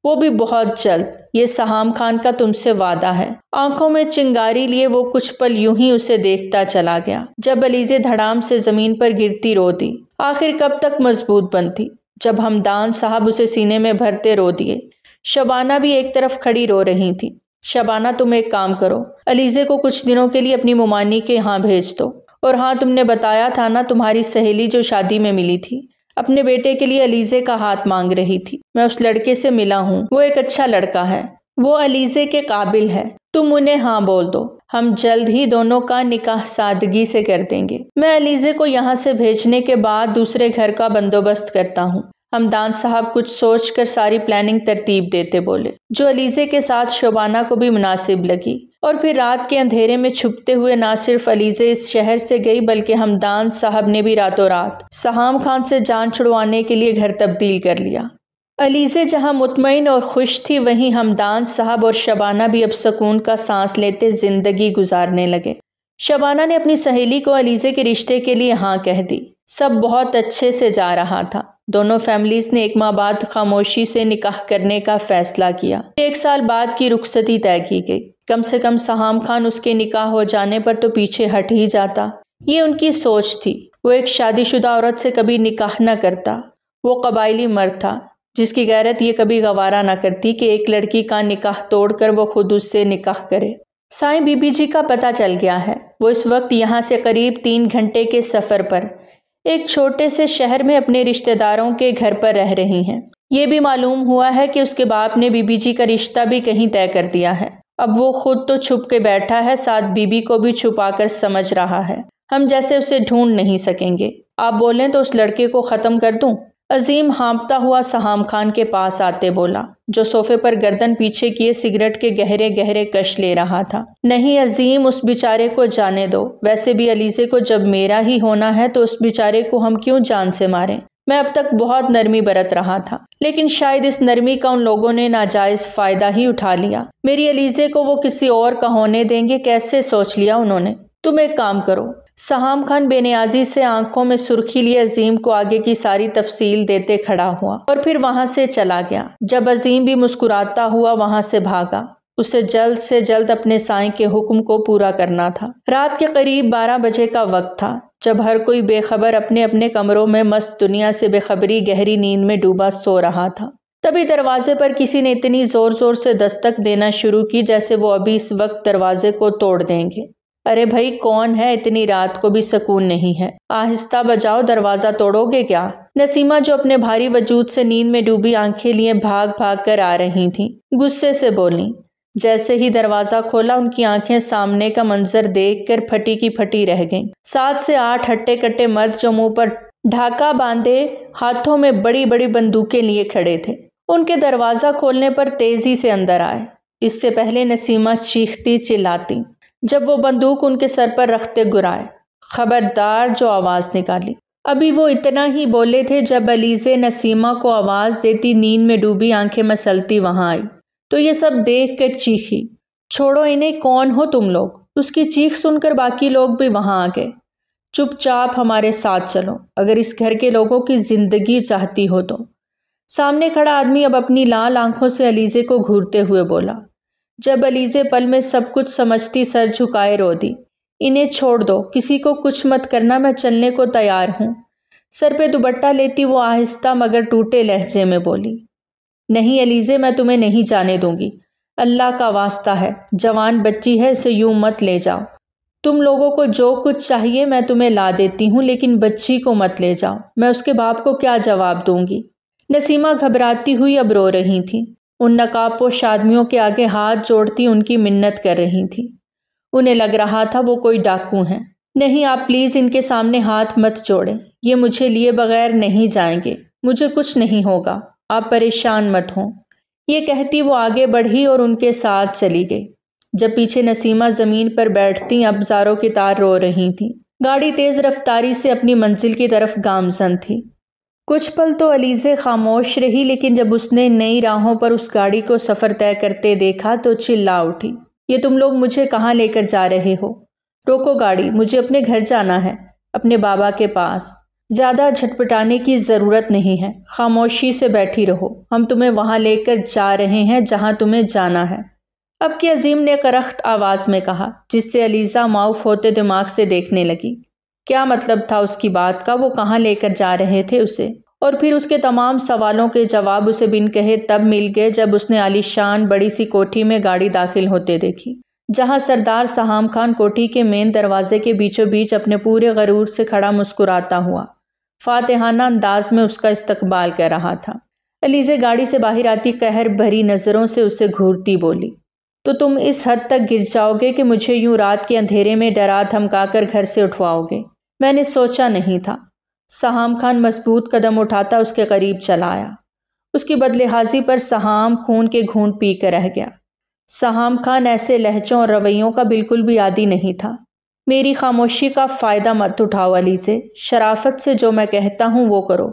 وہ بھی بہت جلد، یہ سہام خان کا تم سے وعدہ ہے۔ آنکھوں میں چنگاری لیے وہ کچھ پل یوں ہی اسے دیکھتا چلا گیا، جب علیزے دھڑام سے زمین پر گرتی رو دی۔ آخر کب تک مضبوط بنتی؟ جب ہمدان صاحب اسے سینے میں بھرتے رو دیے۔ شبانہ بھی ایک طرف کھڑی رو رہی تھی۔ شبانہ تم ایک کام کرو، علیزے کو کچھ دنوں کے لیے اپنی ممانی کے یہاں بھیج دو، اور ہاں تم نے بتایا تھا نا تمہاری سہیلی جو شادی میں ملی تھی، اپنے بیٹے کے لیے علیزے کا ہاتھ مانگ رہی تھی، میں اس لڑکے سے ملا ہوں، وہ ایک اچھا لڑکا ہے، وہ علیزے کے قابل ہے، تم انہیں ہاں بول دو، ہم جلد ہی دونوں کا نکاح سادگی سے کر دیں گے۔ میں علیزے کو یہاں سے بھیجنے کے بعد دوسرے گھر کا بندوبست کرتا ہوں۔ ہمدان صاحب کچھ سوچ کر ساری پلاننگ ترتیب دیتے بولے، جو علیزے کے ساتھ شبانہ کو بھی مناسب لگی۔ اور پھر رات کے اندھیرے میں چھپتے ہوئے نہ صرف علیزے اس شہر سے گئی بلکہ ہمدان صاحب نے بھی راتوں رات سہام خان سے جان چھڑوانے کے لیے گھر تبدیل کر لیا۔ علیزے جہاں مطمئن اور خوش تھی، وہیں ہمدان صاحب اور شبانہ بھی اب سکون کا سانس لیتے زندگی گزارنے لگے۔ شبانہ نے اپنی سہیلی کو علیزے کے رشتے کے لیے ہاں کہہ دی۔ سب بہت اچھے سے جا رہا تھا۔ دونوں فیملیز نے ایک ماہ بعد خاموشی سے نکاح کرنے کا فیصلہ کیا۔ 1 سال بعد کی رخصتی طے کی گئی۔ کم سے کم سہام خان اس کے نکاح ہو جانے پر تو پیچھے ہٹ ہی جاتا، یہ ان کی سوچ تھی۔ وہ ایک شادی شدہ عورت سے کبھی نکاح نہ کرتا۔ وہ قبائلی مرد تھا جس کی غیرت یہ کبھی گوارا نہ کرتی کہ ایک لڑکی کا نکاح توڑ کر وہ خود اس سے نکاح کرے۔ سائیں بی بی جی کا پتہ چل گیا ہے۔ وہ اس وقت یہاں سے قریب 3 گھنٹے کے سفر پر ایک چھوٹے سے شہر میں اپنے رشتہ داروں کے گھر پر رہ رہی ہیں۔ یہ بھی معلوم ہوا ہے کہ اس کے باپ نے بی بی جی کا رشتہ بھی کہیں طے کر دیا ہے۔ اب وہ خود تو چھپ کے بیٹھا ہے، ساتھ بی بی کو بھی چھپا کر سمجھ رہا ہے ہم جیسے اسے ڈھونڈ نہیں سکیں گے۔ آپ بولیں تو اس لڑکے کو ختم کر دوں؟ عظیم ہانپتا ہوا سہام خان کے پاس آتے بولا، جو صوفے پر گردن پیچھے کیے سگریٹ کے گہرے گہرے کش لے رہا تھا۔ نہیں عظیم، اس بیچارے کو جانے دو، ویسے بھی علیزے کو جب میرا ہی ہونا ہے تو اس بیچارے کو ہم کیوں جان سے ماریں؟ میں اب تک بہت نرمی برت رہا تھا، لیکن شاید اس نرمی کا ان لوگوں نے ناجائز فائدہ ہی اٹھا لیا۔ میری علیزے کو وہ کسی اور کا ہونے دیں گے؟ کیسے سوچ لیا انہوں نے؟ تم ایک کام کرو۔ سہام خان بے نیازی سے آنکھوں میں سرخی لیے عظیم کو آگے کی ساری تفصیل دیتے کھڑا ہوا اور پھر وہاں سے چلا گیا۔ جب عظیم بھی مسکراتا ہوا وہاں سے بھاگا، اسے جلد سے جلد اپنے سائیں کے حکم کو پورا کرنا تھا۔ رات کے قریب 12 بجے کا وقت تھا، جب ہر کوئی بے خبر اپنے اپنے کمروں میں مست دنیا سے بے خبری گہری نیند میں ڈوبا سو رہا تھا۔ تبھی دروازے پر کسی نے اتنی زور زور سے دستک دینا شروع کی جیسے وہ ابھی اس وقت دروازے کو توڑ دیں گے۔ ارے بھائی کون ہے؟ اتنی رات کو بھی سکون نہیں ہے، آہستہ بجاؤ، دروازہ توڑو گے کیا؟ نسیمہ جو اپنے بھاری وجود سے نیند میں ڈوبی آنکھیں لیے بھاگ بھاگ کر آ رہی تھیں، غصے سے بولیں، جیسے ہی دروازہ کھولا ان کی آنکھیں سامنے کا منظر دیکھ کر پھٹی کی پھٹی رہ گئیں۔ 7 سے 8 ہٹے کٹے مرد جو منہ پر ڈھاکا باندھے ہاتھوں میں بڑی بڑی بندوقیں لیے کھڑے تھے، ان کے دروازہ کھولنے پر تیزی سے اندر آئے۔ اس سے پہلے نسیمہ چیختی چلاتی جب وہ بندوق ان کے سر پر رکھتے گرائے، خبردار جو آواز نکالی۔ ابھی وہ اتنا ہی بولے تھے جب علیزے نسیمہ کو آواز دیتی نیند میں ڈوبی آنکھیں مسلتی وہاں آئی تو یہ سب دیکھ کر چیخی، چھوڑو انہیں، کون ہو تم لوگ؟ اس کی چیخ سن کر باقی لوگ بھی وہاں آ گئے۔ چپ چاپ ہمارے ساتھ چلو اگر اس گھر کے لوگوں کی زندگی چاہتی ہو تو۔ سامنے کھڑا آدمی اب اپنی لال آنکھوں سے علیزے کو گھورتے ہوئے بولا۔ جب علیزے پل میں سب کچھ سمجھتی سر جھکائے رو دی، انہیں چھوڑ دو، کسی کو کچھ مت کرنا، میں چلنے کو تیار ہوں۔ سر پہ دوپٹہ لیتی وہ آہستہ مگر ٹوٹے لہجے میں بولی، نہیں علیزے، میں تمہیں نہیں جانے دوں گی، اللہ کا واسطہ ہے، جوان بچی ہے، اسے یوں مت لے جاؤ۔ تم لوگوں کو جو کچھ چاہیے میں تمہیں لا دیتی ہوں، لیکن بچی کو مت لے جاؤ، میں اس کے باپ کو کیا جواب دوں گی؟ نسیمہ گھبراتی ہوئی اب رو رہی تھی، ان نقاب پوش آدمیوں کے آگے ہاتھ جوڑتی ان کی منت کر رہی تھی۔ انہیں لگ رہا تھا وہ کوئی ڈاکو ہیں۔ نہیں، آپ پلیز ان کے سامنے ہاتھ مت جوڑیں، یہ مجھے لیے بغیر نہیں جائیں گے، مجھے کچھ نہیں ہوگا، آپ پریشان مت ہوں۔ یہ کہتی وہ آگے بڑھی اور ان کے ساتھ چلی گئی۔ جب پیچھے نسیمہ زمین پر بیٹھتی اب زاروں کی طرح رو رہی تھی۔ گاڑی تیز رفتاری سے اپنی منزل کی طرف گامزن تھی۔ کچھ پل تو علیزے خاموش رہی، لیکن جب اس نے نئی راہوں پر اس گاڑی کو سفر طے کرتے دیکھا تو چلا اٹھی، یہ تم لوگ مجھے کہاں لے کر جا رہے ہو؟ روکو گاڑی، مجھے اپنے گھر جانا ہے، اپنے بابا کے پاس۔ زیادہ جھٹپٹانے کی ضرورت نہیں ہے، خاموشی سے بیٹھی رہو، ہم تمہیں وہاں لے کر جا رہے ہیں جہاں تمہیں جانا ہے، اب کی عظیم نے کرخت آواز میں کہا، جس سے علیزہ معاف ہوتے دماغ سے دیکھنے لگی۔ کیا مطلب تھا اس کی بات کا؟ وہ کہاں لے کر جا رہے تھے اسے؟ اور پھر اس کے تمام سوالوں کے جواب اسے بن کہے تب مل گئے جب اس نے عالی شان بڑی سی کوٹھی میں گاڑی داخل ہوتے دیکھی، جہاں سردار سہام خان کوٹھی کے مین دروازے کے بیچوں بیچ اپنے پورے غرور سے کھڑا مسکراتا ہوا فاتحانہ انداز میں اس کا استقبال کر رہا تھا۔ علیزے گاڑی سے باہر آتی قہر بھری نظروں سے اسے گھورتی بولی، تو تم اس حد تک گر جاؤ گے کہ مجھے یوں رات کے اندھیرے میں ڈرا دھمکا کر گھر سے اٹھواؤ گے؟ میں نے سوچا نہیں تھا۔ سہام خان مضبوط قدم اٹھاتا اس کے قریب چلا آیا۔ اس کی بدلحاظی پر سہام خون کے گھونٹ پی کر رہ گیا۔ سہام خان ایسے لہجوں اور رویوں کا بالکل بھی عادی نہیں تھا۔ میری خاموشی کا فائدہ مت اٹھاؤ علیزے، شرافت سے جو میں کہتا ہوں وہ کرو،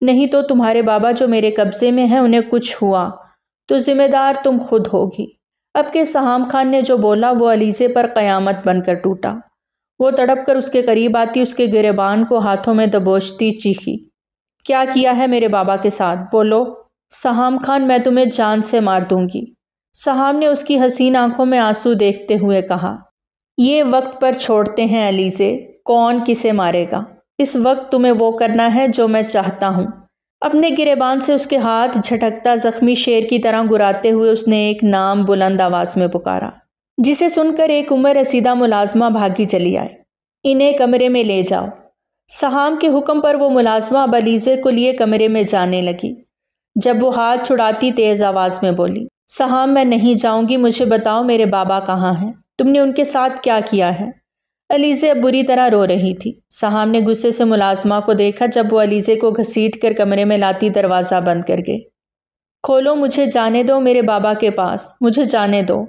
نہیں تو تمہارے بابا جو میرے قبضے میں ہیں انہیں کچھ ہوا تو ذمہ دار تم خود ہوگی۔ اب کے سہام خان نے جو بولا وہ علیزے پر قیامت بن کر ٹوٹا۔ وہ تڑپ کر اس کے قریب آتی اس کے گریبان کو ہاتھوں میں دبوچتی چیخی، کیا کیا ہے میرے بابا کے ساتھ؟ بولو سہام خان، میں تمہیں جان سے مار دوں گی۔ سہام نے اس کی حسین آنکھوں میں آنسو دیکھتے ہوئے کہا، یہ وقت پر چھوڑتے ہیں علیزے، کون کسے مارے گا؟ اس وقت تمہیں وہ کرنا ہے جو میں چاہتا ہوں۔ اپنے گریبان سے اس کے ہاتھ جھٹکتا زخمی شیر کی طرح گراتے ہوئے اس نے ایک نام بلند آواز میں پکارا، جسے سن کر ایک عمر رسیدہ ملازمہ بھاگی چلی آئے۔ انہیں کمرے میں لے جاؤ۔ سہام کے حکم پر وہ ملازمہ اب علیزے کو لیے کمرے میں جانے لگی۔ جب وہ ہاتھ چھڑاتی تیز آواز میں بولی، سہام میں نہیں جاؤں گی، مجھے بتاؤ میرے بابا کہاں ہیں؟ تم نے ان کے ساتھ کیا کیا ہے؟ علیزے اب بری طرح رو رہی تھی۔ سہام نے غصے سے ملازمہ کو دیکھا جب وہ علیزے کو گھسیٹ کر کمرے میں لاتی دروازہ بند کر گئے۔ کھولو، مجھے جانے دو میرے بابا کے پاس، مجھے جانے دو۔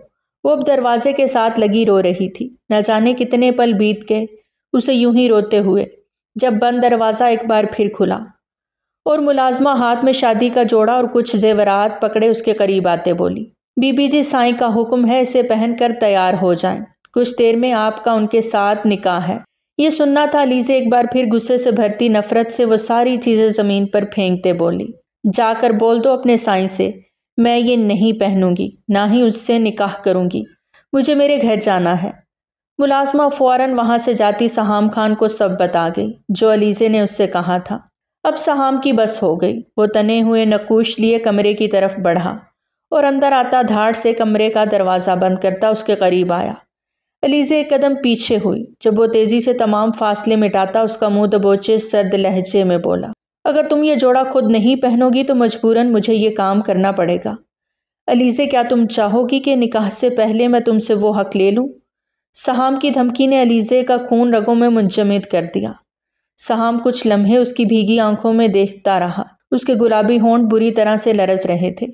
وہ اب دروازے کے ساتھ لگی رو رہی تھی۔ نہ جانے کتنے پل بیت گئے اسے یوں ہی روتے ہوئے، جب بند دروازہ ایک بار پھر کھلا اور ملازمہ ہاتھ میں شادی کا جوڑا اور کچھ زیورات پکڑے اس کے قریب آتے بولی، بی بی جی سائیں کا حکم ہے، اسے پہن کر تیار ہو جائیں، کچھ دیر میں آپ کا ان کے ساتھ نکاح ہے۔ یہ سننا تھا علیزے ایک بار پھر غصے سے بھرتی نفرت سے وہ ساری چیزیں زمین پر پھینکتے بولی، جا کر بول دو اپنے سائیں سے میں یہ نہیں پہنوں گی، نہ ہی اس سے نکاح کروں گی، مجھے میرے گھر جانا ہے۔ ملازمہ فوراً وہاں سے جاتی سہام خان کو سب بتا گئی جو علیزے نے اس سے کہا تھا۔ اب سہام کی بس ہو گئی۔ وہ تنے ہوئے نقوش لیے کمرے کی طرف بڑھا اور اندر آتا دھاڑ سے کمرے کا دروازہ بند کرتا اس کے قریب آیا۔ علیزے ایک قدم پیچھے ہوئی۔ جب وہ تیزی سے تمام فاصلے مٹاتا اس کا منہ دبوچے سرد لہجے میں بولا، اگر تم یہ جوڑا خود نہیں پہنو گی تو مجبوراً مجھے یہ کام کرنا پڑے گا۔ علیزے کیا تم چاہو گی کہ نکاح سے پہلے میں تم سے وہ حق لے لوں؟ سہام کی دھمکی نے علیزے کا خون رگوں میں منجمد کر دیا۔ سہام کچھ لمحے اس کی بھیگی آنکھوں میں دیکھتا رہا۔ اس کے گلابی ہونٹ بری طرح سے لرز رہے تھے۔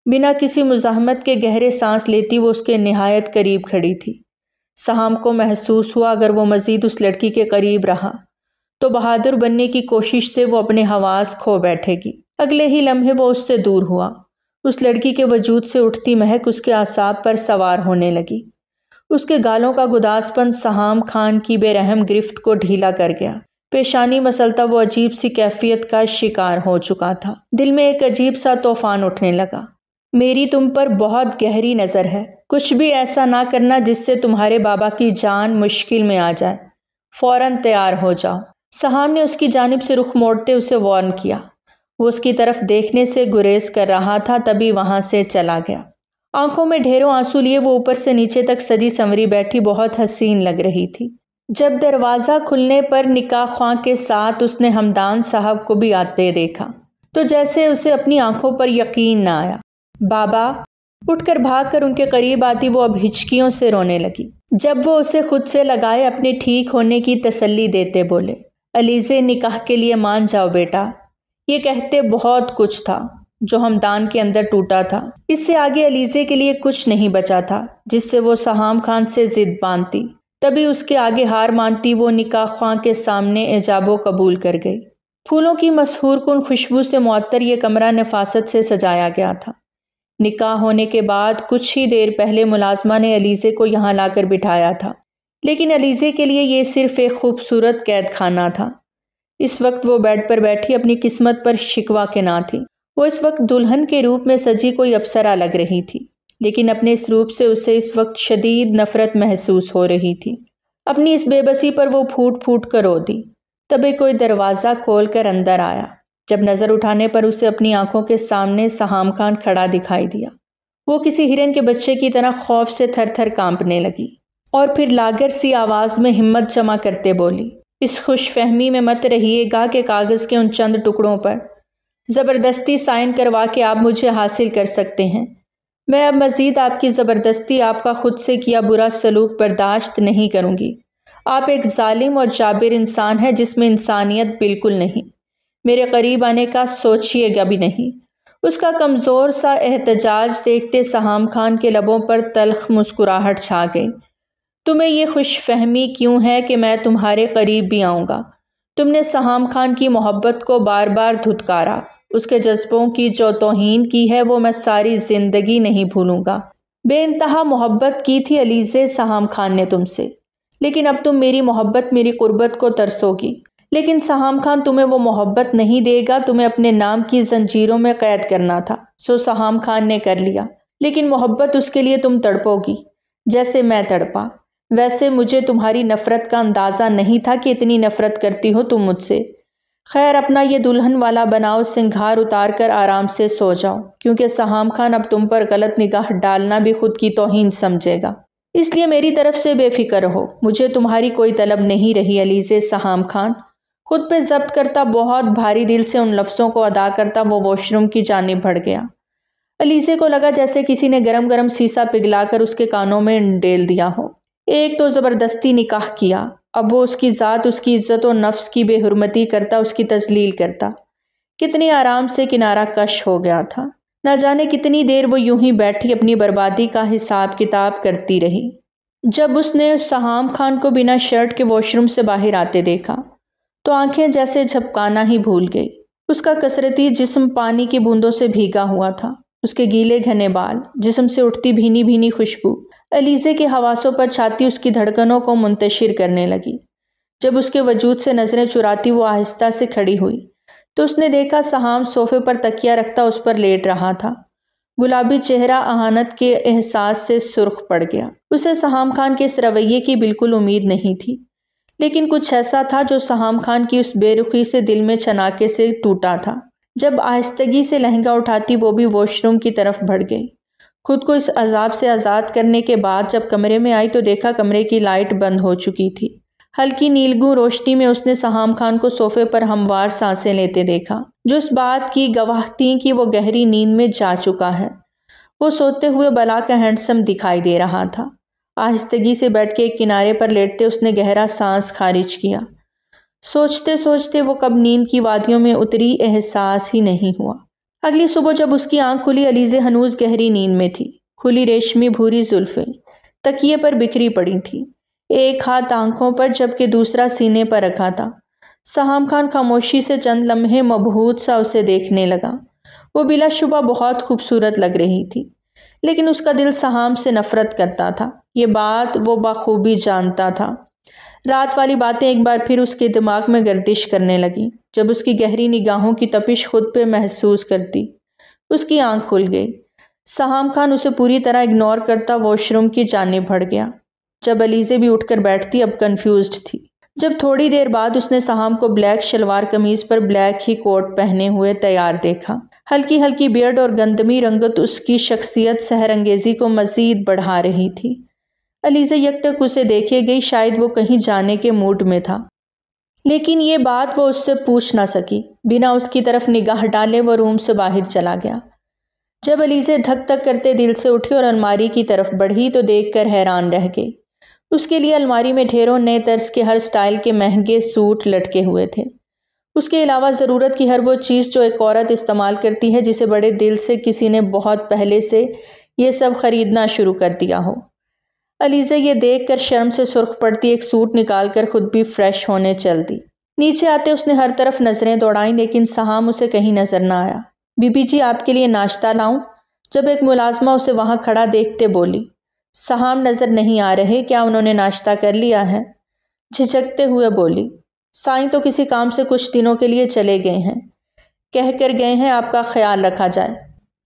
بنا کسی مزاحمت کے گہرے سانس لیتی وہ اس کے نہایت قریب کھڑی تھی۔ سہام کو محسوس ہوا اگر وہ مزید اس لڑکی کے قریب رہا تو بہادر بننے کی کوشش سے وہ اپنے حواس کھو بیٹھے گی۔ اگلے ہی لمحے وہ اس سے دور ہوا۔ اس لڑکی کے وجود سے اٹھتی مہک اس کے اعصاب پر سوار ہونے لگی۔ اس کے گالوں کا گداز پن سہام خان کی بے رحم گرفت کو ڈھیلا کر گیا۔ پیشانی مسلتا وہ عجیب سی کیفیت کا شکار ہو چکا تھا۔ دل میں ایک عجیب سا طوفان اٹھنے لگا۔ میری تم پر بہت گہری نظر ہے۔ کچھ بھی ایسا نہ کرنا جس سے تمہارے بابا کی جان مشکل میں آ جائے۔ فوراً تیار ہو جاؤ۔ سہام نے اس کی جانب سے رخ موڑتے اسے وارن کیا۔ وہ اس کی طرف دیکھنے سے گریز کر رہا تھا، تبھی وہاں سے چلا گیا۔ آنکھوں میں ڈھیروں آنسو لیے وہ اوپر سے نیچے تک سجی سنوری بیٹھی بہت حسین لگ رہی تھی۔ جب دروازہ کھلنے پر نکاح خواں کے ساتھ اس نے ہمدان صاحب کو بھی آتے دیکھا تو جیسے اسے اپنی آنکھوں پر یقین نہ آیا۔ بابا! اٹھ کر بھاگ کر ان کے قریب آتی وہ اب ہچکیوں سے رونے لگی۔ جب وہ اسے خود سے لگائے اپنے ٹھیک ہونے کی تسلی دیتے بولے، علیزے نکاح کے لیے مان جاؤ بیٹا۔ یہ کہتے بہت کچھ تھا جو ہمدان کے اندر ٹوٹا تھا۔ اس سے آگے علیزے کے لیے کچھ نہیں بچا تھا جس سے وہ سہام خان سے ضد باندھتی۔ تبھی اس کے آگے ہار مانتی وہ نکاح خواں کے سامنے ایجاب و قبول کر گئی۔ پھولوں کی مسحور کن خوشبو سے معطر یہ کمرہ نفاست سے سجایا گیا تھا۔ نکاح ہونے کے بعد کچھ ہی دیر پہلے ملازمہ نے علیزے کو یہاں لا کر بٹھایا تھا، لیکن علیزے کے لیے یہ صرف ایک خوبصورت قید خانہ تھا۔ اس وقت وہ بیڈ پر بیٹھی اپنی قسمت پر شکوہ کے نہ تھی۔ وہ اس وقت دلہن کے روپ میں سجی کوئی اپسرا لگ رہی تھی، لیکن اپنے اس روپ سے اسے اس وقت شدید نفرت محسوس ہو رہی تھی۔ اپنی اس بے بسی پر وہ پھوٹ پھوٹ کر رو دی۔ تبھی کوئی دروازہ کھول کر اندر آیا۔ جب نظر اٹھانے پر اسے اپنی آنکھوں کے سامنے سہام خان کھڑا دکھائی دیا۔ وہ کسی ہرن کے بچے کی طرح خوف سے تھر تھر کانپنے لگی اور پھر لاغر سی آواز میں ہمت جمع کرتے بولی، اس خوش فہمی میں مت رہیے گا کہ کاغذ کے ان چند ٹکڑوں پر زبردستی سائن کروا کے آپ مجھے حاصل کر سکتے ہیں۔ میں اب مزید آپ کی زبردستی، آپ کا خود سے کیا برا سلوک برداشت نہیں کروں گی۔ آپ ایک ظالم اور جابر انسان ہے جس میں انسانیت بالکل نہیں۔ میرے قریب آنے کا سوچیے گا بھی نہیں۔ اس کا کمزور سا احتجاج دیکھتے سہام خان کے لبوں پر تلخ مسکراہٹ چھا گئی۔ تمہیں یہ خوش فہمی کیوں ہے کہ میں تمہارے قریب بھی آؤں گا؟ تم نے سہام خان کی محبت کو بار بار دھتکارا۔ اس کے جذبوں کی جو توہین کی ہے وہ میں ساری زندگی نہیں بھولوں گا۔ بے انتہا محبت کی تھی علیزے سہام خان نے تم سے، لیکن اب تم میری محبت، میری قربت کو ترسو گی۔ لیکن سہام خان تمہیں وہ محبت نہیں دے گا، تمہیں اپنے نام کی زنجیروں میں قید کرنا تھا، سو سہام خان نے کر لیا۔ لیکن محبت، اس کے لیے تم تڑپو گی جیسے میں تڑپا۔ ویسے مجھے تمہاری نفرت کا اندازہ نہیں تھا کہ اتنی نفرت کرتی ہو تم مجھ سے۔ خیر، اپنا یہ دلہن والا بناؤ، سنگھار اتار کر آرام سے سو جاؤ، کیونکہ سہام خان اب تم پر غلط نگاہ ڈالنا بھی خود کی توہین سمجھے گا۔ اس لیے میری طرف سے بے فکر رہو، مجھے تمہاری کوئی طلب نہیں رہی۔ علیزے سہام خان خود پہ ضبط کرتا بہت بھاری دل سے ان لفظوں کو ادا کرتا وہ واش روم کی جانب بڑھ گیا۔ علیزے کو لگا جیسے کسی نے گرم گرم سیسا پگھلا کر اس کے کانوں میں ڈیل دیا ہو۔ ایک تو زبردستی نکاح کیا، اب وہ اس کی ذات، اس کی عزت و نفس کی بے حرمتی کرتا، اس کی تذلیل کرتا۔ کتنی آرام سے کنارہ کش ہو گیا تھا۔ نہ جانے کتنی دیر وہ یوں ہی بیٹھی اپنی بربادی کا حساب کتاب کرتی رہی۔ جب اس نے سہام خان کو بنا شرٹ کے واش روم سے باہر آتے دیکھا تو آنکھیں جیسے جھپکانا ہی بھول گئی۔ اس کا کسرتی جسم پانی کی بوندوں سے بھیگا ہوا تھا۔ اس کے گیلے گھنے بال، جسم سے اٹھتی بھینی بھینی خوشبو علیزے کے حواسوں پر چھاتی اس کی دھڑکنوں کو منتشر کرنے لگی۔ جب اس کے وجود سے نظریں چراتی وہ آہستہ سے کھڑی ہوئی تو اس نے دیکھا سہام صوفے پر تکیہ رکھتا اس پر لیٹ رہا تھا۔ گلابی چہرہ اہانت کے احساس سے سرخ پڑ گیا۔ اسے سہام خان کے اس رویے کی بالکل امید نہیں تھی، لیکن کچھ ایسا تھا جو سہام خان کی اس بے رخی سے دل میں چناکے سے ٹوٹا تھا۔ جب آہستگی سے لہنگا اٹھاتی وہ بھی واش روم کی طرف بڑھ گئی۔ خود کو اس عذاب سے آزاد کرنے کے بعد جب کمرے میں آئی تو دیکھا کمرے کی لائٹ بند ہو چکی تھی۔ ہلکی نیلگوں روشنی میں اس نے سہام خان کو صوفے پر ہموار سانسیں لیتے دیکھا، جو اس بات کی گواہ تھی کہ وہ گہری نیند میں جا چکا ہے۔ وہ سوتے ہوئے بلا کا ہینڈسم دکھائی دے رہا تھا۔ آہستگی سے بیٹھ کے ایک کنارے پر لیٹتے اس نے گہرا سانس خارج کیا۔ سوچتے سوچتے وہ کب نیند کی وادیوں میں اتری احساس ہی نہیں ہوا۔ اگلی صبح جب اس کی آنکھ کھلی، علیزے ہنوز گہری نیند میں تھی۔ کھلی ریشمی بھوری زلفیں تکیے پر بکھری پڑی تھی، ایک ہاتھ آنکھوں پر جبکہ دوسرا سینے پر رکھا تھا۔ سہام خان خاموشی سے چند لمحے مبہوت سا اسے دیکھنے لگا۔ وہ بلا شبہ بہت خوبصورت لگ رہی تھی، لیکن اس کا دل سہام سے نفرت کرتا تھا۔ یہ بات وہ بخوبی جانتا تھا۔ رات والی باتیں ایک بار پھر اس کے دماغ میں گردش کرنے لگیں۔ جب اس کی گہری نگاہوں کی تپش خود پہ محسوس کرتی، اس کی آنکھ کھل گئی۔ سہام خان اسے پوری طرح اگنور کرتا واش روم کی جانب بڑھ گیا۔ جب علیزے بھی اٹھ کر بیٹھتی، اب کنفیوزڈ تھی۔ جب تھوڑی دیر بعد اس نے سہام کو بلیک شلوار قمیض پر بلیک ہی کوٹ پہنے ہوئے تیار دیکھا۔ ہلکی ہلکی بیئرڈ اور گندمی رنگت اس کی شخصیت سحر انگیزی کو مزید بڑھا رہی تھی۔ علیزہ یکٹک اسے دیکھے گئی، شاید وہ کہیں جانے کے موڈ میں تھا، لیکن یہ بات وہ اس سے پوچھ نہ سکی۔ بنا اس کی طرف نگاہ ڈالے وہ روم سے باہر چلا گیا۔ جب علیزہ دھک دھک کرتے دل سے اٹھی اور الماری کی طرف بڑھی تو دیکھ کر حیران رہ گئی۔ اس کے لیے الماری میں ڈھیروں نئے طرز کے ہر سٹائل کے مہنگے سوٹ لٹکے ہوئے تھے۔ اس کے علاوہ ضرورت کی ہر وہ چیز جو ایک عورت استعمال کرتی ہے جسے بڑے دل سے کسی نے بہت پہلے سے یہ سب خریدنا شروع کر دیا ہو۔ علیزہ یہ دیکھ کر شرم سے سرخ پڑتی ایک سوٹ نکال کر خود بھی فریش ہونے چل دی۔ نیچے آتے اس نے ہر طرف نظریں دوڑائیں، لیکن سہام اسے کہیں نظر نہ آیا۔ بی بی جی، آپ کے لیے ناشتہ لاؤں؟ جب ایک ملازمہ اسے وہاں کھڑا دیکھتے بولی۔ سہام نظر نہیں آ رہے، کیا انہوں نے ناشتہ کر لیا ہے؟ جھجکتے ہوئے بولی۔ سائیں تو کسی کام سے کچھ دنوں کے لیے چلے گئے ہیں، کہہ کر گئے ہیں آپ کا خیال رکھا جائے۔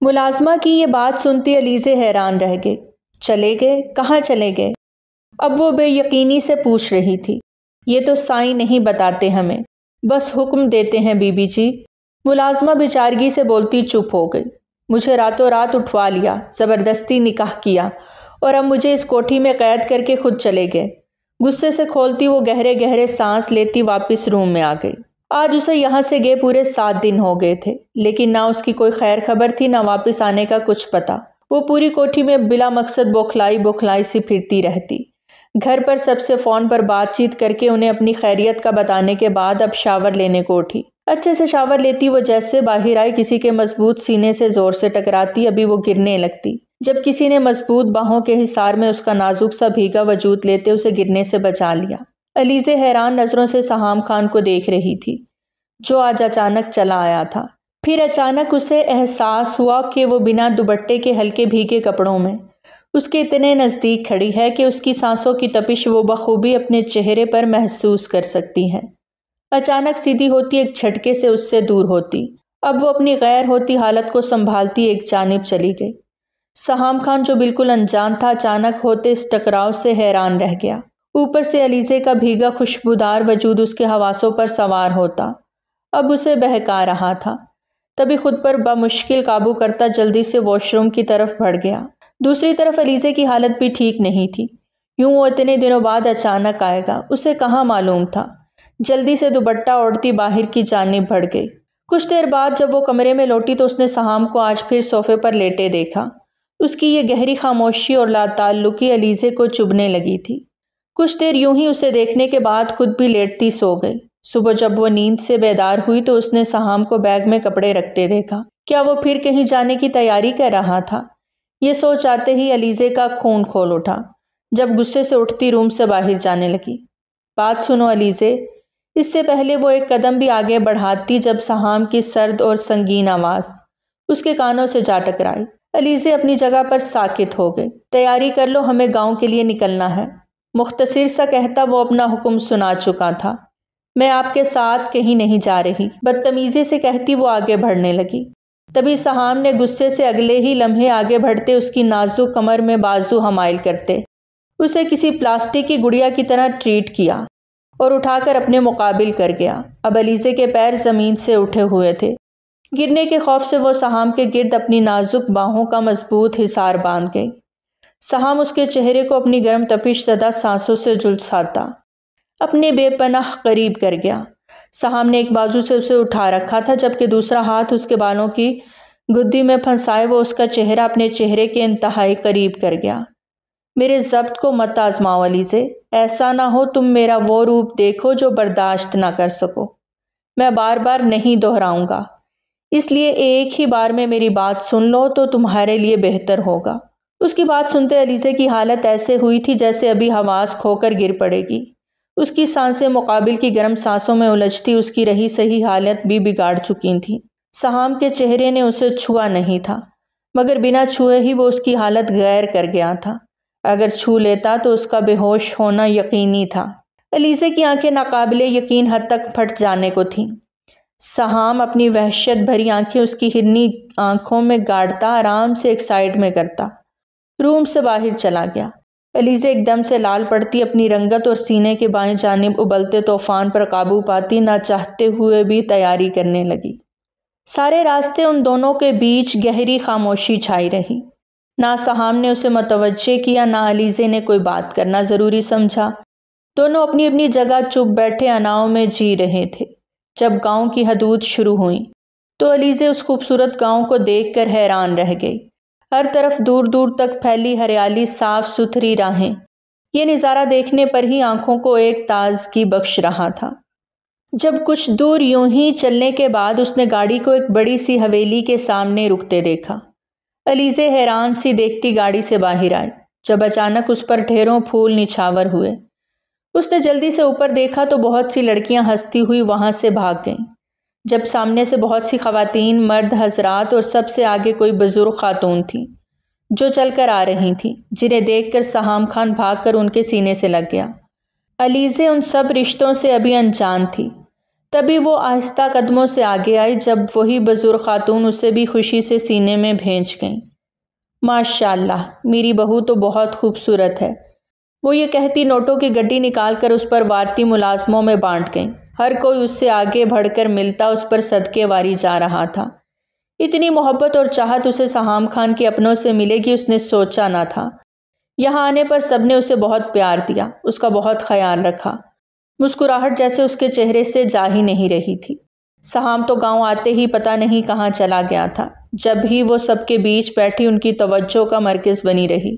ملازمہ کی یہ بات سنتی علیزہ حیران رہ گئی۔ چلے گئے؟ کہاں چلے گئے؟ اب وہ بے یقینی سے پوچھ رہی تھی۔ یہ تو سائیں نہیں بتاتے ہمیں، بس حکم دیتے ہیں بی بی جی۔ ملازمہ بیچارگی سے بولتی چپ ہو گئی۔ مجھے راتوں رات اٹھوا لیا، زبردستی نکاح کیا اور اب مجھے اس کوٹھی میں قید کر کے خود چلے گئے۔ غصے سے کھولتی وہ گہرے گہرے سانس لیتی واپس روم میں آ گئی۔ آج اسے یہاں سے گئے پورے 7 دن ہو گئے تھے، لیکن نہ اس کی کوئی خیر خبر تھی، نہ واپس آنے کا کچھ پتہ۔ وہ پوری کوٹھی میں بلا مقصد بوکھلائی سی پھرتی رہتی۔ گھر پر سب سے فون پر بات چیت کر کے انہیں اپنی خیریت کا بتانے کے بعد اب شاور لینے کو اٹھی۔ اچھے سے شاور لیتی وہ جیسے باہر آئی کسی کے مضبوط سینے سے زور سے ٹکراتی، ابھی وہ گرنے لگتی جب کسی نے مضبوط باہوں کے حصار میں اس کا نازک سا بھیگا وجود لیتے اسے گرنے سے بچا لیا۔ علیزہ حیران نظروں سے سہام خان کو دیکھ رہی تھی، جو آج اچانک چلا آیا تھا۔ پھر اچانک اسے احساس ہوا کہ وہ بنا دوپٹے کے ہلکے بھیگے کپڑوں میں اس کے اتنے نزدیک کھڑی ہے کہ اس کی سانسوں کی تپش وہ بخوبی اپنے چہرے پر محسوس کر سکتی ہے۔ اچانک سیدھی ہوتی ایک جھٹکے سے اس سے دور ہوتی۔ اب وہ اپنی غیر ہوتی حالت کو سنبھالتی ایک جانب چلی گئی۔ سہام خان جو بالکل انجان تھا، اچانک ہوتے اس ٹکراؤ سے حیران رہ گیا۔ اوپر سے علیزہ کا بھیگا خوشبودار وجود اس کے حواسوں پر سوار ہوتا، اب اسے بہکا رہا تھا۔ تبھی خود پر بمشکل قابو کرتا جلدی سے واش روم کی طرف بڑھ گیا۔ دوسری طرف علیزہ کی حالت بھی ٹھیک نہیں تھی۔ یوں وہ اتنے دنوں بعد اچانک آئے گا، اسے کہاں معلوم تھا۔ جلدی سے دوپٹہ اوڑھتی باہر کی جانب بڑھ گئی۔ کچھ دیر بعد جب وہ کمرے میں لوٹی تو اس نے سہام کو آج پھر صوفے پر لیٹے دیکھا۔ اس کی یہ گہری خاموشی اور لاتعلقی علیزہ کو چبھنے لگی تھی۔ کچھ دیر یوں ہی اسے دیکھنے کے بعد خود بھی لیٹتی سو گئی۔ صبح جب وہ نیند سے بیدار ہوئی تو اس نے سہام کو بیگ میں کپڑے رکھتے دیکھا۔ کیا وہ پھر کہیں جانے کی تیاری کر رہا تھا؟ یہ سوچ آتے ہی علیزہ کا خون کھول اٹھا، جب غصے سے اٹھتی روم سے باہر جانے لگی۔ بات سنو علیزہ۔ اس سے پہلے وہ ایک قدم بھی آگے بڑھاتی جب سہام کی سرد اور سنگین آواز اس کے کانوں سے جا ٹکرائی۔ علیزہ اپنی جگہ پر ساکت ہو گئی۔ تیاری کر لو، ہمیں گاؤں کے لیے نکلنا ہے، مختصر سا کہتا وہ اپنا حکم سنا چکا تھا۔ میں آپ کے ساتھ کہیں نہیں جا رہی، بدتمیزی سے کہتی وہ آگے بڑھنے لگی۔ تبھی سہام نے غصے سے اگلے ہی لمحے آگے بڑھتے اس کی نازک کمر میں بازو حمائل کرتے اسے کسی پلاسٹک کی گڑیا کی طرح ٹریٹ کیا اور اٹھا کر اپنے مقابل کر گیا۔ اب علیزہ کے پیر زمین سے اٹھے ہوئے تھے۔ گرنے کے خوف سے وہ سہام کے گرد اپنی نازک باہوں کا مضبوط حصار باندھ گئی۔ سہام اس کے چہرے کو اپنی گرم تپش زدہ سانسوں سے جھلساتا اپنے بے پناہ قریب کر گیا۔ سہام نے ایک بازو سے اسے اٹھا رکھا تھا جبکہ دوسرا ہاتھ اس کے بالوں کی گدی میں پھنسائے وہ اس کا چہرہ اپنے چہرے کے انتہائی قریب کر گیا۔ میرے ضبط کو مت آزماؤ علیزے، ایسا نہ ہو تم میرا وہ روپ دیکھو جو برداشت نہ کر سکو۔ میں بار بار نہیں دہراؤں گا، اس لیے ایک ہی بار میں میری بات سن لو تو تمہارے لیے بہتر ہوگا۔ اس کی بات سنتے علیزے کی حالت ایسے ہوئی تھی جیسے ابھی حواس کھو کر گر پڑے گی۔ اس کی سانسیں مقابل کی گرم سانسوں میں الجھتی اس کی رہی صحیح حالت بھی بگاڑ چکی تھیں۔ سہام کے چہرے نے اسے چھوا نہیں تھا، مگر بنا چھوئے ہی وہ اس کی حالت غیر کر گیا تھا۔ اگر چھو لیتا تو اس کا بے ہوش ہونا یقینی تھا۔ علیزے کی آنکھیں ناقابل یقین حد تک پھٹ جانے کو تھیں۔ سہام اپنی وحشت بھری آنکھیں اس کی ہرنی آنکھوں میں گاڑتا آرام سے ایک سائیڈ میں کرتا روم سے باہر چلا گیا۔ علیزے ایک دم سے لال پڑتی اپنی رنگت اور سینے کے بائیں جانب ابلتے طوفان پر قابو پاتی نہ چاہتے ہوئے بھی تیاری کرنے لگی۔ سارے راستے ان دونوں کے بیچ گہری خاموشی چھائی رہی۔ نہ سہام نے اسے متوجہ کیا، نہ علیزے نے کوئی بات کرنا ضروری سمجھا۔ دونوں اپنی اپنی جگہ چپ بیٹھے اناؤ میں جی رہے تھے۔ جب گاؤں کی حدود شروع ہوئیں تو علیزے اس خوبصورت گاؤں کو دیکھ کر حیران رہ گئی۔ ہر طرف دور دور تک پھیلی ہریالی، صاف ستھری راہیں، یہ نظارہ دیکھنے پر ہی آنکھوں کو ایک تازگی بخش رہا تھا۔ جب کچھ دور یوں ہی چلنے کے بعد اس نے گاڑی کو ایک بڑی سی حویلی کے سامنے رکتے دیکھا۔ علیزے حیران سی دیکھتی گاڑی سے باہر آئی، جب اچانک اس پر ڈھیروں پھول نچھاور ہوئے۔ اس نے جلدی سے اوپر دیکھا تو بہت سی لڑکیاں ہنستی ہوئی وہاں سے بھاگ گئیں۔ جب سامنے سے بہت سی خواتین، مرد حضرات اور سب سے آگے کوئی بزرگ خاتون تھیں جو چل کر آ رہی تھیں، جنہیں دیکھ کر سہام خان بھاگ کر ان کے سینے سے لگ گیا۔ علیزے ان سب رشتوں سے ابھی انجان تھی، تبھی وہ آہستہ قدموں سے آگے آئی جب وہی بزرگ خاتون اسے بھی خوشی سے سینے میں بھینچ گئیں۔ ماشاءاللہ، میری بہو تو بہت خوبصورت ہے، وہ یہ کہتی نوٹوں کی گڈی نکال کر اس پر وارتی ملازموں میں بانٹ گئیں۔ ہر کوئی اس سے آگے بڑھ کر ملتا اس پر صدقے واری جا رہا تھا۔ اتنی محبت اور چاہت اسے سہام خان کے اپنوں سے ملے گی اس نے سوچا نہ تھا۔ یہاں آنے پر سب نے اسے بہت پیار دیا، اس کا بہت خیال رکھا۔ مسکراہٹ جیسے اس کے چہرے سے جا ہی نہیں رہی تھی۔ سہام تو گاؤں آتے ہی پتہ نہیں کہاں چلا گیا تھا، جب ہی وہ سب کے بیچ بیٹھی ان کی توجہ کا مرکز بنی رہی۔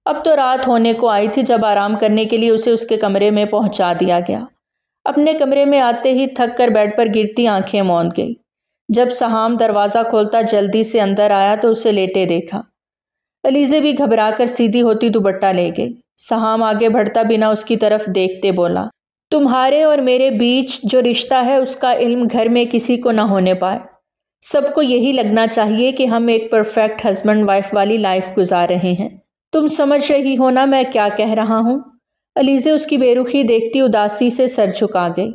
اب تو رات ہونے کو آئی تھی جب آرام کرنے کے لیے اسے اس کے کمرے میں پہنچا دیا گیا۔ اپنے کمرے میں آتے ہی تھک کر بیڈ پر گرتی آنکھیں موند گئی۔ جب سہام دروازہ کھولتا جلدی سے اندر آیا تو اسے لیٹے دیکھا۔ علیزے بھی گھبرا کر سیدھی ہوتی دوپٹہ لے گئی۔ سہام آگے بڑھتا بنا اس کی طرف دیکھتے بولا، تمہارے اور میرے بیچ جو رشتہ ہے اس کا علم گھر میں کسی کو نہ ہونے پائے۔ سب کو یہی لگنا چاہیے کہ ہم ایک پرفیکٹ ہسبینڈ وائف والی لائف گزار رہے ہیں۔ تم سمجھ رہی ہو نا میں کیا کہہ رہا ہوں؟ علیزے اس کی بے رخی دیکھتی اداسی سے سر جھکا گئی۔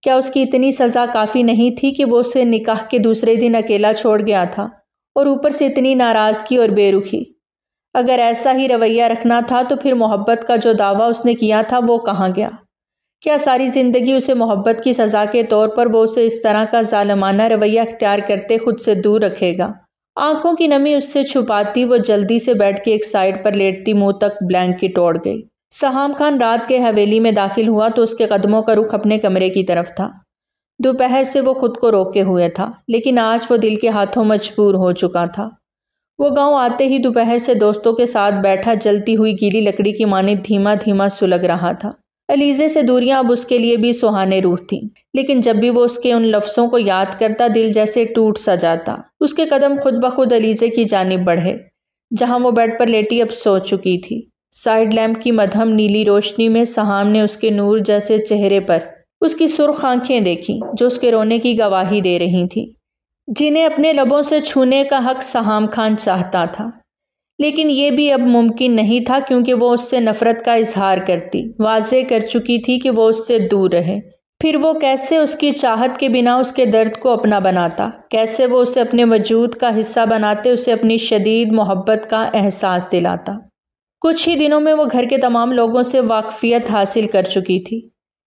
کیا اس کی اتنی سزا کافی نہیں تھی کہ وہ اسے نکاح کے دوسرے دن اکیلا چھوڑ گیا تھا، اور اوپر سے اتنی ناراضگی اور بے رخی؟ اگر ایسا ہی رویہ رکھنا تھا تو پھر محبت کا جو دعویٰ اس نے کیا تھا وہ کہاں گیا؟ کیا ساری زندگی اسے محبت کی سزا کے طور پر وہ اسے اس طرح کا ظالمانہ رویہ اختیار کرتے خود سے دور رکھے گا؟ آنکھوں کی نمی اس سے چھپاتی وہ جلدی سے بیٹھ کے ایک سائیڈ پر لیٹتی منہ تک بلینکٹ اوڑھ گئی۔ سہام خان رات کے حویلی میں داخل ہوا تو اس کے قدموں کا رخ اپنے کمرے کی طرف تھا۔ دوپہر سے وہ خود کو روکے ہوئے تھا، لیکن آج وہ دل کے ہاتھوں مجبور ہو چکا تھا۔ وہ گاؤں آتے ہی دوپہر سے دوستوں کے ساتھ بیٹھا جلتی ہوئی گیلی لکڑی کی مانند دھیما دھیما سلگ رہا تھا۔ علیزے سے دوریاں اب اس کے لیے بھی سہانے روح تھیں، لیکن جب بھی وہ اس کے ان لفظوں کو یاد کرتا دل جیسے ٹوٹ سا جاتا۔ اس کے قدم خود بخود علیزے کی جانب بڑھے، جہاں وہ بیڈ پر لیٹی اب سو چکی تھی۔ سائیڈ لیمپ کی مدھم نیلی روشنی میں سہام نے اس کے نور جیسے چہرے پر اس کی سرخ آنکھیں دیکھیں جو اس کے رونے کی گواہی دے رہی تھیں، جنہیں اپنے لبوں سے چھونے کا حق سہام خان چاہتا تھا، لیکن یہ بھی اب ممکن نہیں تھا کیونکہ وہ اس سے نفرت کا اظہار کرتی، واضح کر چکی تھی کہ وہ اس سے دور رہے۔ پھر وہ کیسے اس کی چاہت کے بنا اس کے درد کو اپنا بناتا، کیسے وہ اسے اپنے وجود کا حصہ بناتے اسے اپنی شدید محبت کا احساس دلاتا۔ کچھ ہی دنوں میں وہ گھر کے تمام لوگوں سے واقفیت حاصل کر چکی تھی۔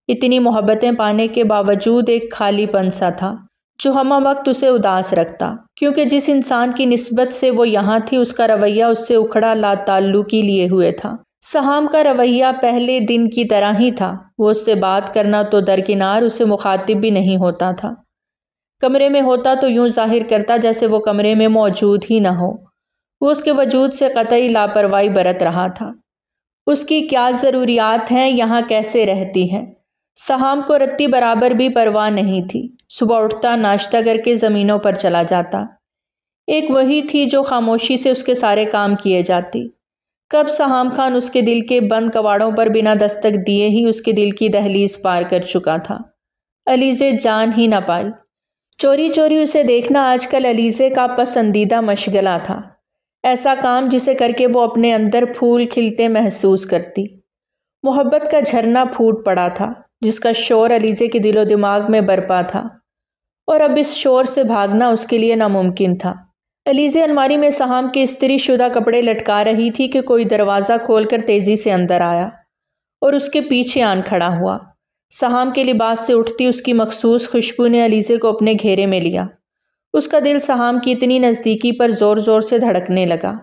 اتنی محبتیں پانے کے باوجود ایک خالی پن سا تھا جو ہمہ وقت اسے اداس رکھتا، کیونکہ جس انسان کی نسبت سے وہ یہاں تھی اس کا رویہ اس سے اکھڑا لا تعلقی لیے ہوئے تھا۔ سہام کا رویہ پہلے دن کی طرح ہی تھا، وہ اس سے بات کرنا تو درکنار اسے مخاطب بھی نہیں ہوتا تھا۔ کمرے میں ہوتا تو یوں ظاہر کرتا جیسے وہ کمرے میں موجود ہی نہ ہو۔ وہ اس کے وجود سے قطعی لاپرواہی برت رہا تھا۔ اس کی کیا ضروریات ہیں، یہاں کیسے رہتی ہے؟ سہام کو رتی برابر بھی پرواہ نہیں تھی۔ صبح اٹھتا، ناشتہ کر کے زمینوں پر چلا جاتا۔ ایک وہی تھی جو خاموشی سے اس کے سارے کام کیے جاتی۔ کب سہام خان اس کے دل کے بند کواڑوں پر بنا دستک دیے ہی اس کے دل کی دہلیز پار کر چکا تھا۔ علیزے جان ہی نہ پائی۔ چوری چوری اسے دیکھنا آج کل علیزے کا پسندیدہ مشغلہ تھا، ایسا کام جسے کر کے وہ اپنے اندر پھول کھلتے محسوس کرتی۔ محبت کا جھرنا پھوٹ پڑا تھا جس کا شور علیزے کے دل و دماغ میں برپا تھا، اور اب اس شور سے بھاگنا اس کے لیے ناممکن تھا۔ علیزے الماری میں سہام کے استری شدہ کپڑے لٹکا رہی تھی کہ کوئی دروازہ کھول کر تیزی سے اندر آیا اور اس کے پیچھے آن کھڑا ہوا۔ سہام کے لباس سے اٹھتی اس کی مخصوص خوشبو نے علیزے کو اپنے گھیرے میں لیا۔ اس کا دل سہام کی اتنی نزدیکی پر زور زور سے دھڑکنے لگا،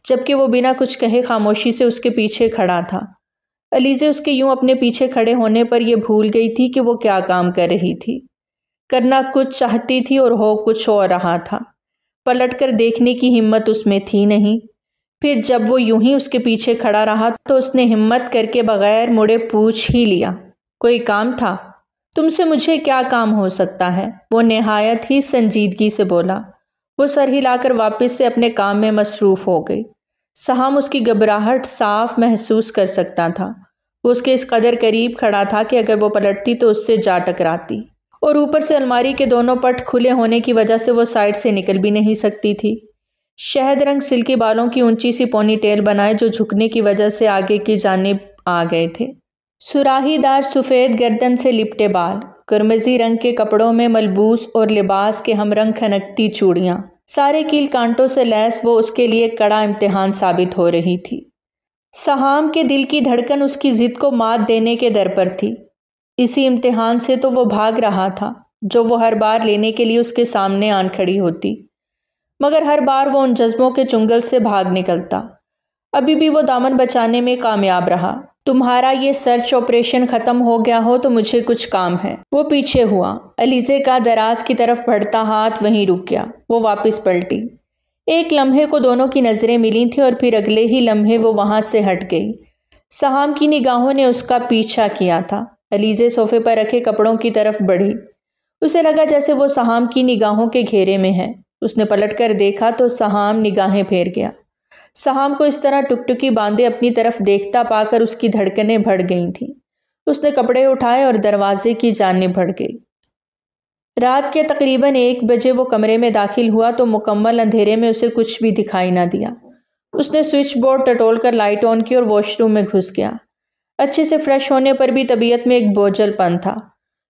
جبکہ وہ بنا کچھ کہے خاموشی سے اس کے پیچھے کھڑا تھا۔ علیزے اس کے یوں اپنے پیچھے کھڑے ہونے پر یہ بھول گئی تھی کہ وہ کیا کام کر رہی تھی۔ کرنا کچھ چاہتی تھی اور ہو کچھ اور رہا تھا۔ پلٹ کر دیکھنے کی ہمت اس میں تھی نہیں۔ پھر جب وہ یوں ہی اس کے پیچھے کھڑا رہا تو اس نے ہمت کر کے بغیر مڑے پوچھ ہی لیا، کوئی کام تھا؟ تم سے مجھے کیا کام ہو سکتا ہے؟ وہ نہایت ہی سنجیدگی سے بولا۔ وہ سر ہلا کر واپس سے اپنے کام میں مصروف ہو گئی۔ سہام اس کی گھبراہٹ صاف محسوس کر سکتا تھا۔ وہ اس کے اس قدر قریب کھڑا تھا کہ اگر وہ پلٹتی تو اس سے جا ٹکراتی، اور اوپر سے الماری کے دونوں پٹ کھلے ہونے کی وجہ سے وہ سائڈ سے نکل بھی نہیں سکتی تھی۔ شہد رنگ سلکی بالوں کی اونچی سی پونی ٹیل بنائے جو جھکنے کی وجہ سے آگے کی جانب آ گئے تھے۔ سراہی دار سفید گردن سے لپٹے بال، قرمزی رنگ کے کپڑوں میں ملبوس اور لباس کے ہم رنگ کھنکتی چوڑیاں، سارے کیل کانٹوں سے لیس وہ اس کے لیے کڑا امتحان ثابت ہو رہی تھی۔ سہام کے دل کی دھڑکن اس کی ضد کو مات دینے کے در پر تھی۔ اسی امتحان سے تو وہ بھاگ رہا تھا جو وہ ہر بار لینے کے لیے اس کے سامنے آن کھڑی ہوتی، مگر ہر بار وہ ان جذبوں کے چنگل سے بھاگ نکلتا۔ ابھی بھی وہ دامن بچانے میں کامیاب رہا۔ تمہارا یہ سرچ آپریشن ختم ہو گیا ہو تو مجھے کچھ کام ہے۔ وہ پیچھے ہوا۔ علیزے کا دراز کی طرف بڑھتا ہاتھ وہیں رک گیا۔ وہ واپس پلٹی۔ ایک لمحے کو دونوں کی نظریں ملی تھیں اور پھر اگلے ہی لمحے وہ وہاں سے ہٹ گئی۔ سہام کی نگاہوں نے اس کا پیچھا کیا تھا۔ علیزے صوفے پر رکھے کپڑوں کی طرف بڑھی۔ اسے لگا جیسے وہ سہام کی نگاہوں کے گھیرے میں ہے۔ اس نے پلٹ کر دیکھا تو سہام نگاہیں پھیر گیا۔ سہام کو اس طرح ٹکٹکی باندھے اپنی طرف دیکھتا پا کر اس کی دھڑکنیں بڑھ گئی تھیں۔ اس نے کپڑے اٹھائے اور دروازے کی جانب بڑھ گئی۔ رات کے تقریباً 1 بجے وہ کمرے میں داخل ہوا تو مکمل اندھیرے میں اسے کچھ بھی دکھائی نہ دیا۔ اس نے سوئچ بورڈ ٹٹول کر لائٹ آن کی اور واش روم میں گھس گیا۔ اچھے سے فریش ہونے پر بھی طبیعت میں ایک بوجھل پن تھا۔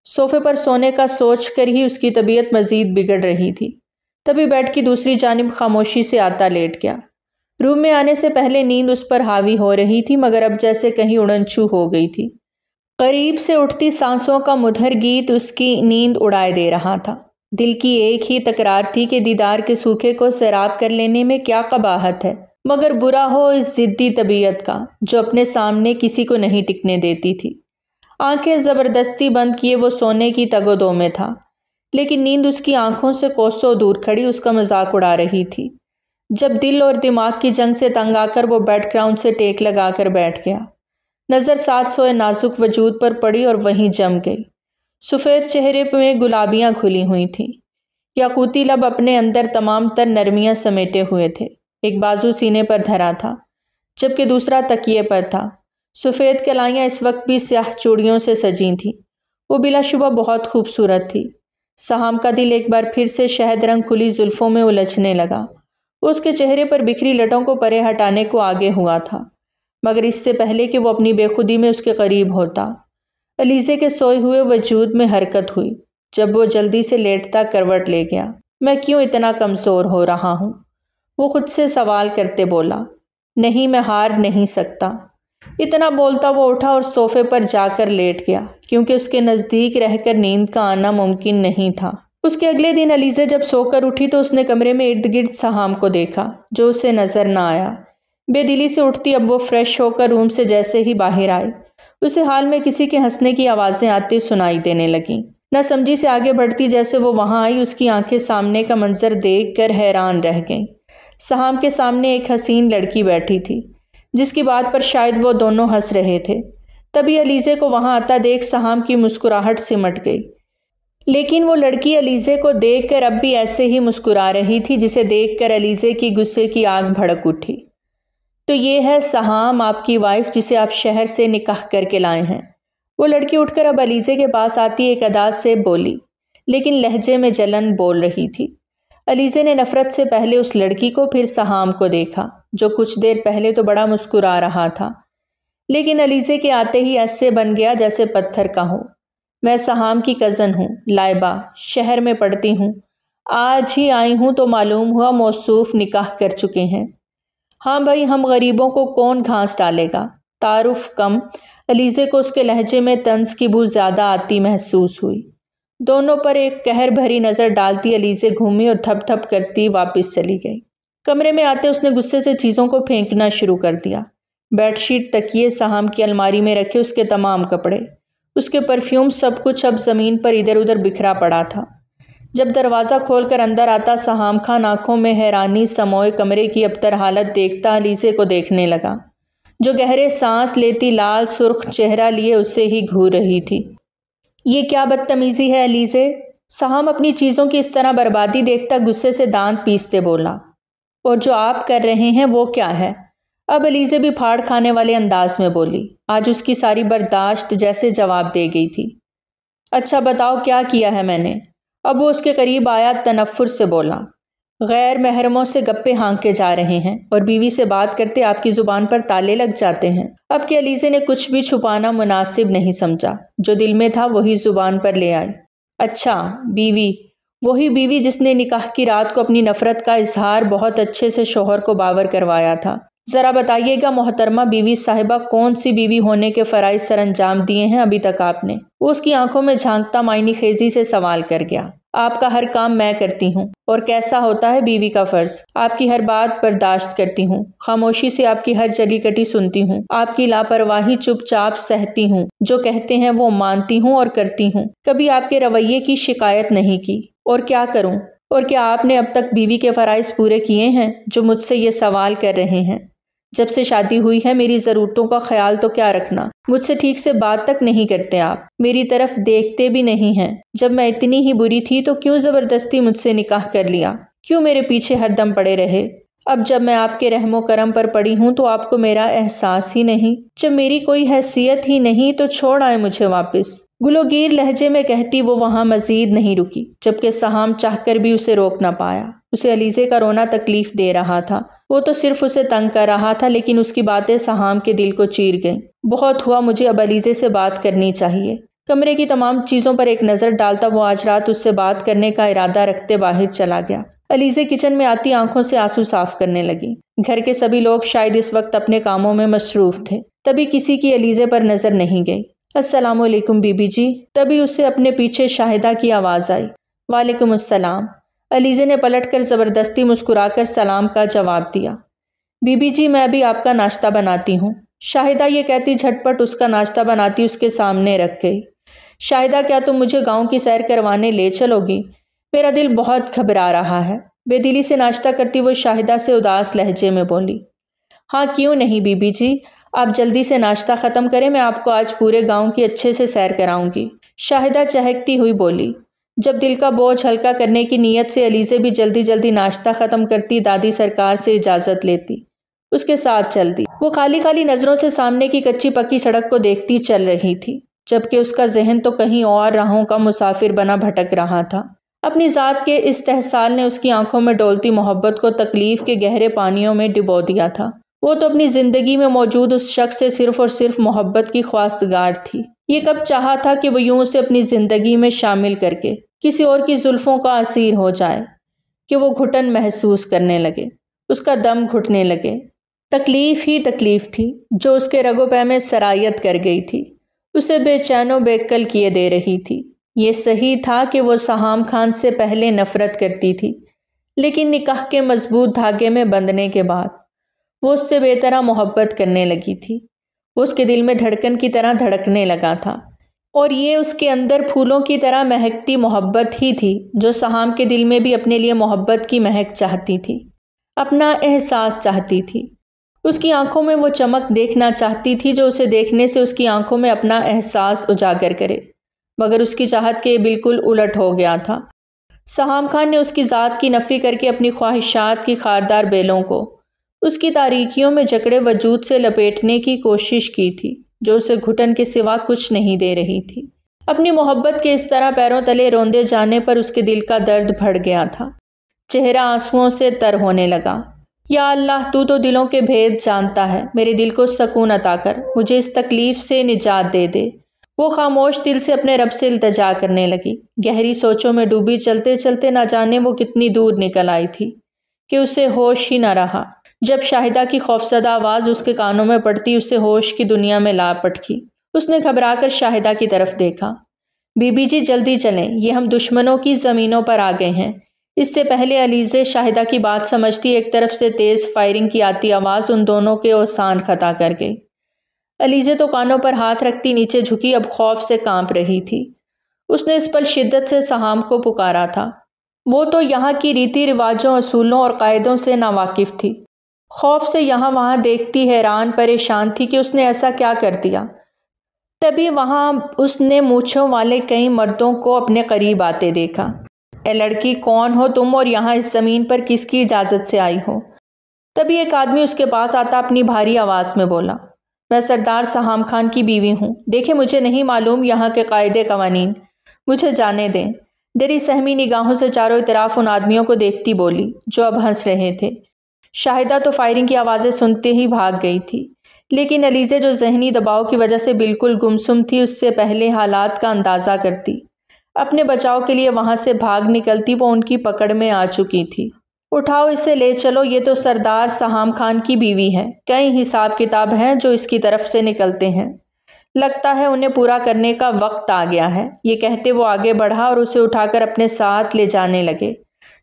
صوفے پر سونے کا سوچ کر ہی اس کی طبیعت مزید بگڑ رہی تھی۔ تبھی بیڈ کی دوسری جانب خاموشی سے آتا لیٹ گیا۔ روم میں آنے سے پہلے نیند اس پر حاوی ہو رہی تھی، مگر اب جیسے کہیں اڑن چھو ہو گئی تھی۔ قریب سے اٹھتی سانسوں کا مدھر گیت اس کی نیند اڑائے دے رہا تھا۔ دل کی ایک ہی تکرار تھی کہ دیدار کے سوکھے کو سیراب کر لینے میں کیا قباحت ہے، مگر برا ہو اس ضدی طبیعت کا جو اپنے سامنے کسی کو نہیں ٹکنے دیتی تھی۔ آنکھیں زبردستی بند کیے وہ سونے کی تگ و دو میں تھا، لیکن نیند اس کی آنکھوں سے کوسوں دور کھڑی اس کا مذاق اڑا رہی تھی۔ جب دل اور دماغ کی جنگ سے تنگ آ کر وہ بیڈ گراؤنڈ سے ٹیک لگا کر بیٹھ گیا، نظر 7 سوئے نازک وجود پر پڑی اور وہیں جم گئی۔ سفید چہرے میں گلابیاں کھلی ہوئی تھیں، یاقوتی لب اپنے اندر تمام تر نرمیاں سمیٹے ہوئے تھے۔ ایک بازو سینے پر دھرا تھا جبکہ دوسرا تکیے پر تھا۔ سفید کلائیاں اس وقت بھی سیاہ چوڑیوں سے سجی تھیں۔ وہ بلا شبہ بہت خوبصورت تھی۔ سہام کا دل ایک بار پھر سے شہد رنگ کھلی زلفوں میں الجھنے لگا۔ وہ اس کے چہرے پر بکھری لٹوں کو پرے ہٹانے کو آگے ہوا تھا، مگر اس سے پہلے کہ وہ اپنی بے خودی میں اس کے قریب ہوتا، علیزے کے سوئے ہوئے وجود میں حرکت ہوئی۔ جب وہ جلدی سے لیٹتا کروٹ لے گیا۔ میں کیوں اتنا کمزور ہو رہا ہوں؟ وہ خود سے سوال کرتے بولا۔ نہیں، میں ہار نہیں سکتا۔ اتنا بولتا وہ اٹھا اور صوفے پر جا کر لیٹ گیا، کیونکہ اس کے نزدیک رہ کر نیند کا آنا ممکن نہیں تھا۔ اس کے اگلے دن علیزہ جب سو کر اٹھی تو اس نے کمرے میں ارد گرد سہام کو دیکھا جو اسے نظر نہ آیا۔ بے دلی سے اٹھتی اب وہ فریش ہو کر روم سے جیسے ہی باہر آئی، اسے حال میں کسی کے ہنسنے کی آوازیں آتی سنائی دینے لگیں۔ نہ سمجھی سے آگے بڑھتی جیسے وہ وہاں آئی، اس کی آنکھیں سامنے کا منظر دیکھ کر حیران رہ گئیں۔ سہام کے سامنے ایک حسین لڑکی بیٹھی تھی جس کی بات پر شاید وہ دونوں ہنس رہے تھے۔ تبھی علیزے کو وہاں آتا دیکھ سہام کی مسکراہٹ سمٹ گئی، لیکن وہ لڑکی علیزے کو دیکھ کر اب بھی ایسے ہی مسکرا رہی تھی، جسے دیکھ کر علیزے کی غصے کی آگ بھڑک اٹھی۔ تو یہ ہے سہام، آپ کی وائف، جسے آپ شہر سے نکاح کر کے لائے ہیں؟ وہ لڑکی اٹھ کر اب علیزے کے پاس آتی ایک ادا سے بولی، لیکن لہجے میں جلن بول رہی تھی۔ علیزے نے نفرت سے پہلے اس لڑکی کو پھر سہام کو دیکھا، جو کچھ دیر پہلے تو بڑا مسکرا رہا تھا، لیکن علیزے کے آتے ہی ایسے بن گیا جیسے پتھر کا ہو۔ میں سہام کی کزن ہوں، لائبہ، شہر میں پڑھتی ہوں، آج ہی آئی ہوں تو معلوم ہوا موصوف نکاح کر چکے ہیں۔ ہاں بھائی، ہم غریبوں کو کون گھاس ڈالے گا؟ تعارف کم، علیزے کو اس کے لہجے میں طنز کی بو زیادہ آتی محسوس ہوئی۔ دونوں پر ایک قہر بھری نظر ڈالتی علیزے گھومی اور تھپ تھپ کرتی واپس چلی گئی۔ کمرے میں آتے اس نے غصے سے چیزوں کو پھینکنا شروع کر دیا۔ بیڈ شیٹ، تکیے، سہام کی الماری میں رکھے اس کے تمام کپڑے، اس کے پرفیوم، سب کچھ اب زمین پر ادھر ادھر بکھرا پڑا تھا۔ جب دروازہ کھول کر اندر آتا سہام خان آنکھوں میں حیرانی سموئے کمرے کی ابتر حالت دیکھتا علیزے کو دیکھنے لگا، جو گہرے سانس لیتی لال سرخ چہرہ لیے اسے ہی گھور رہی تھی۔ یہ کیا بدتمیزی ہے علیزے؟ سہام اپنی چیزوں کی اس طرح بربادی دیکھتا غصے سے دانت پیستے بولا۔ اور جو آپ کر رہے ہیں وہ کیا ہے؟ اب علیزے بھی پھاڑ کھانے والے انداز میں بولی۔ آج اس کی ساری برداشت جیسے جواب دے گئی تھی۔ اچھا بتاؤ کیا کیا ہے میں نے؟ اب وہ اس کے قریب آیا، تنفر سے بولا۔ غیر محرموں سے گپے ہانکے جا رہے ہیں اور بیوی سے بات کرتے آپ کی زبان پر تالے لگ جاتے ہیں۔ اب کہ علیزے نے کچھ بھی چھپانا مناسب نہیں سمجھا، جو دل میں تھا وہی زبان پر لے آئی۔ اچھا، بیوی، وہی بیوی جس نے نکاح کی رات کو اپنی نفرت کا اظہار بہت اچھے سے شوہر کو باور کروایا تھا۔ ذرا بتائیے گا محترمہ بیوی صاحبہ، کون سی بیوی ہونے کے فرائض سر انجام دیے ہیں ابھی تک آپ نے؟ وہ اس کی آنکھوں میں جھانکتا معنی خیزی سے سوال کر گیا۔ آپ کا ہر کام میں کرتی ہوں، اور کیسا ہوتا ہے بیوی کا فرض؟ آپ کی ہر بات برداشت کرتی ہوں، خاموشی سے آپ کی ہر چلی کٹی سنتی ہوں، آپ کی لاپرواہی چپ چاپ سہتی ہوں، جو کہتے ہیں وہ مانتی ہوں اور کرتی ہوں، کبھی آپ کے رویے کی شکایت نہیں کی۔ اور کیا کروں؟ اور کیا آپ نے اب تک بیوی کے فرائض پورے کیے ہیں جو مجھ سے یہ سوال کر رہے ہیں؟ جب سے شادی ہوئی ہے میری ضرورتوں کا خیال تو کیا رکھنا، مجھ سے ٹھیک سے بات تک نہیں کرتے، آپ میری طرف دیکھتے بھی نہیں ہیں۔ جب میں اتنی ہی بری تھی تو کیوں زبردستی مجھ سے نکاح کر لیا؟ کیوں میرے پیچھے ہر دم پڑے رہے؟ اب جب میں آپ کے رحم و کرم پر پڑی ہوں تو آپ کو میرا احساس ہی نہیں؟ جب میری کوئی حیثیت ہی نہیں تو چھوڑ آئے مجھے واپس۔ گلوگیر لہجے میں کہتی وہ وہاں مزید نہیں رکی، جبکہ سہام چاہ کر بھی اسے روک نہ پایا۔ اسے علیزے کا رونا تکلیف دے رہا تھا، وہ تو صرف اسے تنگ کر رہا تھا، لیکن اس کی باتیں سہام کے دل کو چیر گئیں۔ بہت ہوا، مجھے اب علیزے سے بات کرنی چاہیے۔ کمرے کی تمام چیزوں پر ایک نظر ڈالتا وہ آج رات اس سے بات کرنے کا ارادہ رکھتے باہر چلا گیا۔ علیزے کچن میں آتی آنکھوں سے آنسو صاف کرنے لگی۔ گھر کے سبھی لوگ شاید اس وقت اپنے کاموں میں مصروف تھے، تبھی کسی کی علیزے پر نظر نہیں گئی۔ السلام علیکم بی بی جی، تبھی اسے اپنے پیچھے شاہدہ کی آواز آئی۔ وعلیکم السلام۔ علیزے نے پلٹ کر زبردستی مسکرا کر سلام کا جواب دیا۔ بی بی جی، میں بھی آپ کا ناشتہ بناتی ہوں۔ شاہدہ یہ کہتی جھٹ پٹ اس کا ناشتہ بناتی اس کے سامنے رکھ گئی۔ شاہدہ، کیا تم مجھے گاؤں کی سیر کروانے لے چلو گی؟ میرا دل بہت گھبرا رہا ہے۔ بے دلی سے ناشتہ کرتی وہ شاہدہ سے اداس لہجے میں بولی۔ ہاں کیوں نہیں بی بی جی، آپ جلدی سے ناشتہ ختم کریں، میں آپ کو آج پورے گاؤں کی اچھے سے سیر کراؤں گی، شاہدہ چہکتی ہوئی بولی۔ جب دل کا بوجھ ہلکا کرنے کی نیت سے علیزے بھی جلدی جلدی ناشتہ ختم کرتی دادی سرکار سے اجازت لیتی، اس کے ساتھ چلتی۔ وہ خالی خالی نظروں سے سامنے کی کچی پکی سڑک کو دیکھتی چل رہی تھی، جبکہ اس کا ذہن تو کہیں اور راہوں کا مسافر بنا بھٹک رہا تھا۔ اپنی ذات کے استحصال نے اس کی آنکھوں میں ڈولتی محبت کو تکلیف کے گہرے پانیوں میں ڈبو دیا تھا۔ وہ تو اپنی زندگی میں موجود اس شخص سے صرف اور صرف محبت کی خواستگار تھی۔ یہ کب چاہا تھا کہ وہ یوں اسے اپنی زندگی میں شامل کر کے کسی اور کی زلفوں کا اسیر ہو جائے، کہ وہ گھٹن محسوس کرنے لگے، اس کا دم گھٹنے لگے۔ تکلیف ہی تکلیف تھی جو اس کے رگ و پے میں سرایت کر گئی تھی، اسے بے چین و بے کل کیے دے رہی تھی۔ یہ صحیح تھا کہ وہ سہام خان سے پہلے نفرت کرتی تھی، لیکن نکاح کے مضبوط دھاگے میں بندھنے کے بعد وہ اس سے بے طرح محبت کرنے لگی تھی۔ وہ اس کے دل میں دھڑکن کی طرح دھڑکنے لگا تھا، اور یہ اس کے اندر پھولوں کی طرح مہکتی محبت ہی تھی جو سہام کے دل میں بھی اپنے لیے محبت کی مہک چاہتی تھی، اپنا احساس چاہتی تھی۔ اس کی آنکھوں میں وہ چمک دیکھنا چاہتی تھی جو اسے دیکھنے سے اس کی آنکھوں میں اپنا احساس اجاگر کرے، مگر اس کی چاہت کے بالکل الٹ ہو گیا تھا۔ سہام خان نے اس کی ذات کی نفی کر کے اپنی خواہشات کی خاردار بیلوں کو اس کی تاریکیوں میں جکڑے وجود سے لپیٹنے کی کوشش کی تھی جو اسے گھٹن کے سوا کچھ نہیں دے رہی تھی۔ اپنی محبت کے اس طرح پیروں تلے روندے جانے پر اس کے دل کا درد بڑھ گیا تھا، چہرہ آنسوؤں سے تر ہونے لگا۔ یا اللہ، تو دلوں کے بھید جانتا ہے، میرے دل کو سکون عطا کر، مجھے اس تکلیف سے نجات دے دے۔ وہ خاموش دل سے اپنے رب سے التجا کرنے لگی، گہری سوچوں میں ڈوبی چلتے چلتے نہ جانے وہ کتنی دور نکل آئی تھی کہ اسے ہوش ہی نہ رہا۔ جب شاہدہ کی خوفزدہ آواز اس کے کانوں میں پڑتی اسے ہوش کی دنیا میں لا پٹکی۔ اس نے گھبرا کر شاہدہ کی طرف دیکھا۔ بی بی جی جلدی چلیں، یہ ہم دشمنوں کی زمینوں پر آ گئے ہیں۔ اس سے پہلے علیزے شاہدہ کی بات سمجھتی ایک طرف سے تیز فائرنگ کی آتی آواز ان دونوں کے اوسان خطا کر گئی۔ علیزے تو کانوں پر ہاتھ رکھتی نیچے جھکی، اب خوف سے کانپ رہی تھی۔ اس نے اس پل شدت سے سہام کو پکارا تھا۔ وہ تو یہاں کی ریتی رواجوں، اصولوں اور قاعدوں سے ناواقف تھی۔ خوف سے یہاں وہاں دیکھتی، حیران پریشان تھی کہ اس نے ایسا کیا کر دیا۔ تبھی وہاں اس نے مونچھوں والے کئی مردوں کو اپنے قریب آتے دیکھا۔ اے لڑکی، کون ہو تم اور یہاں اس زمین پر کس کی اجازت سے آئی ہو؟ تبھی ایک آدمی اس کے پاس آتا اپنی بھاری آواز میں بولا، میں سردار سہام خان کی بیوی ہوں۔ دیکھیں، مجھے نہیں معلوم یہاں کے قاعدے قوانین، مجھے جانے دیں۔ ڈری سہمی نگاہوں سے چاروں طرف ان آدمیوں کو دیکھتی بولی جو اب ہنس رہے تھے۔ شاہدہ تو فائرنگ کی آوازیں سنتے ہی بھاگ گئی تھی، لیکن علیزے جو ذہنی دباؤ کی وجہ سے بالکل گمسم تھی اس سے پہلے حالات کا اندازہ کرتی، اپنے بچاؤ کے لیے وہاں سے بھاگ نکلتی۔ وہ ان کی پکڑ میں آ چکی تھی۔ اٹھاؤ، اسے لے چلو، یہ تو سردار سہام خان کی بیوی ہے۔ کئی حساب کتاب ہیں جو اس کی طرف سے نکلتے ہیں، لگتا ہے انہیں پورا کرنے کا وقت آ گیا ہے۔ یہ کہتے وہ آگے بڑھا اور اسے اٹھا کر اپنے ساتھ لے جانے لگے،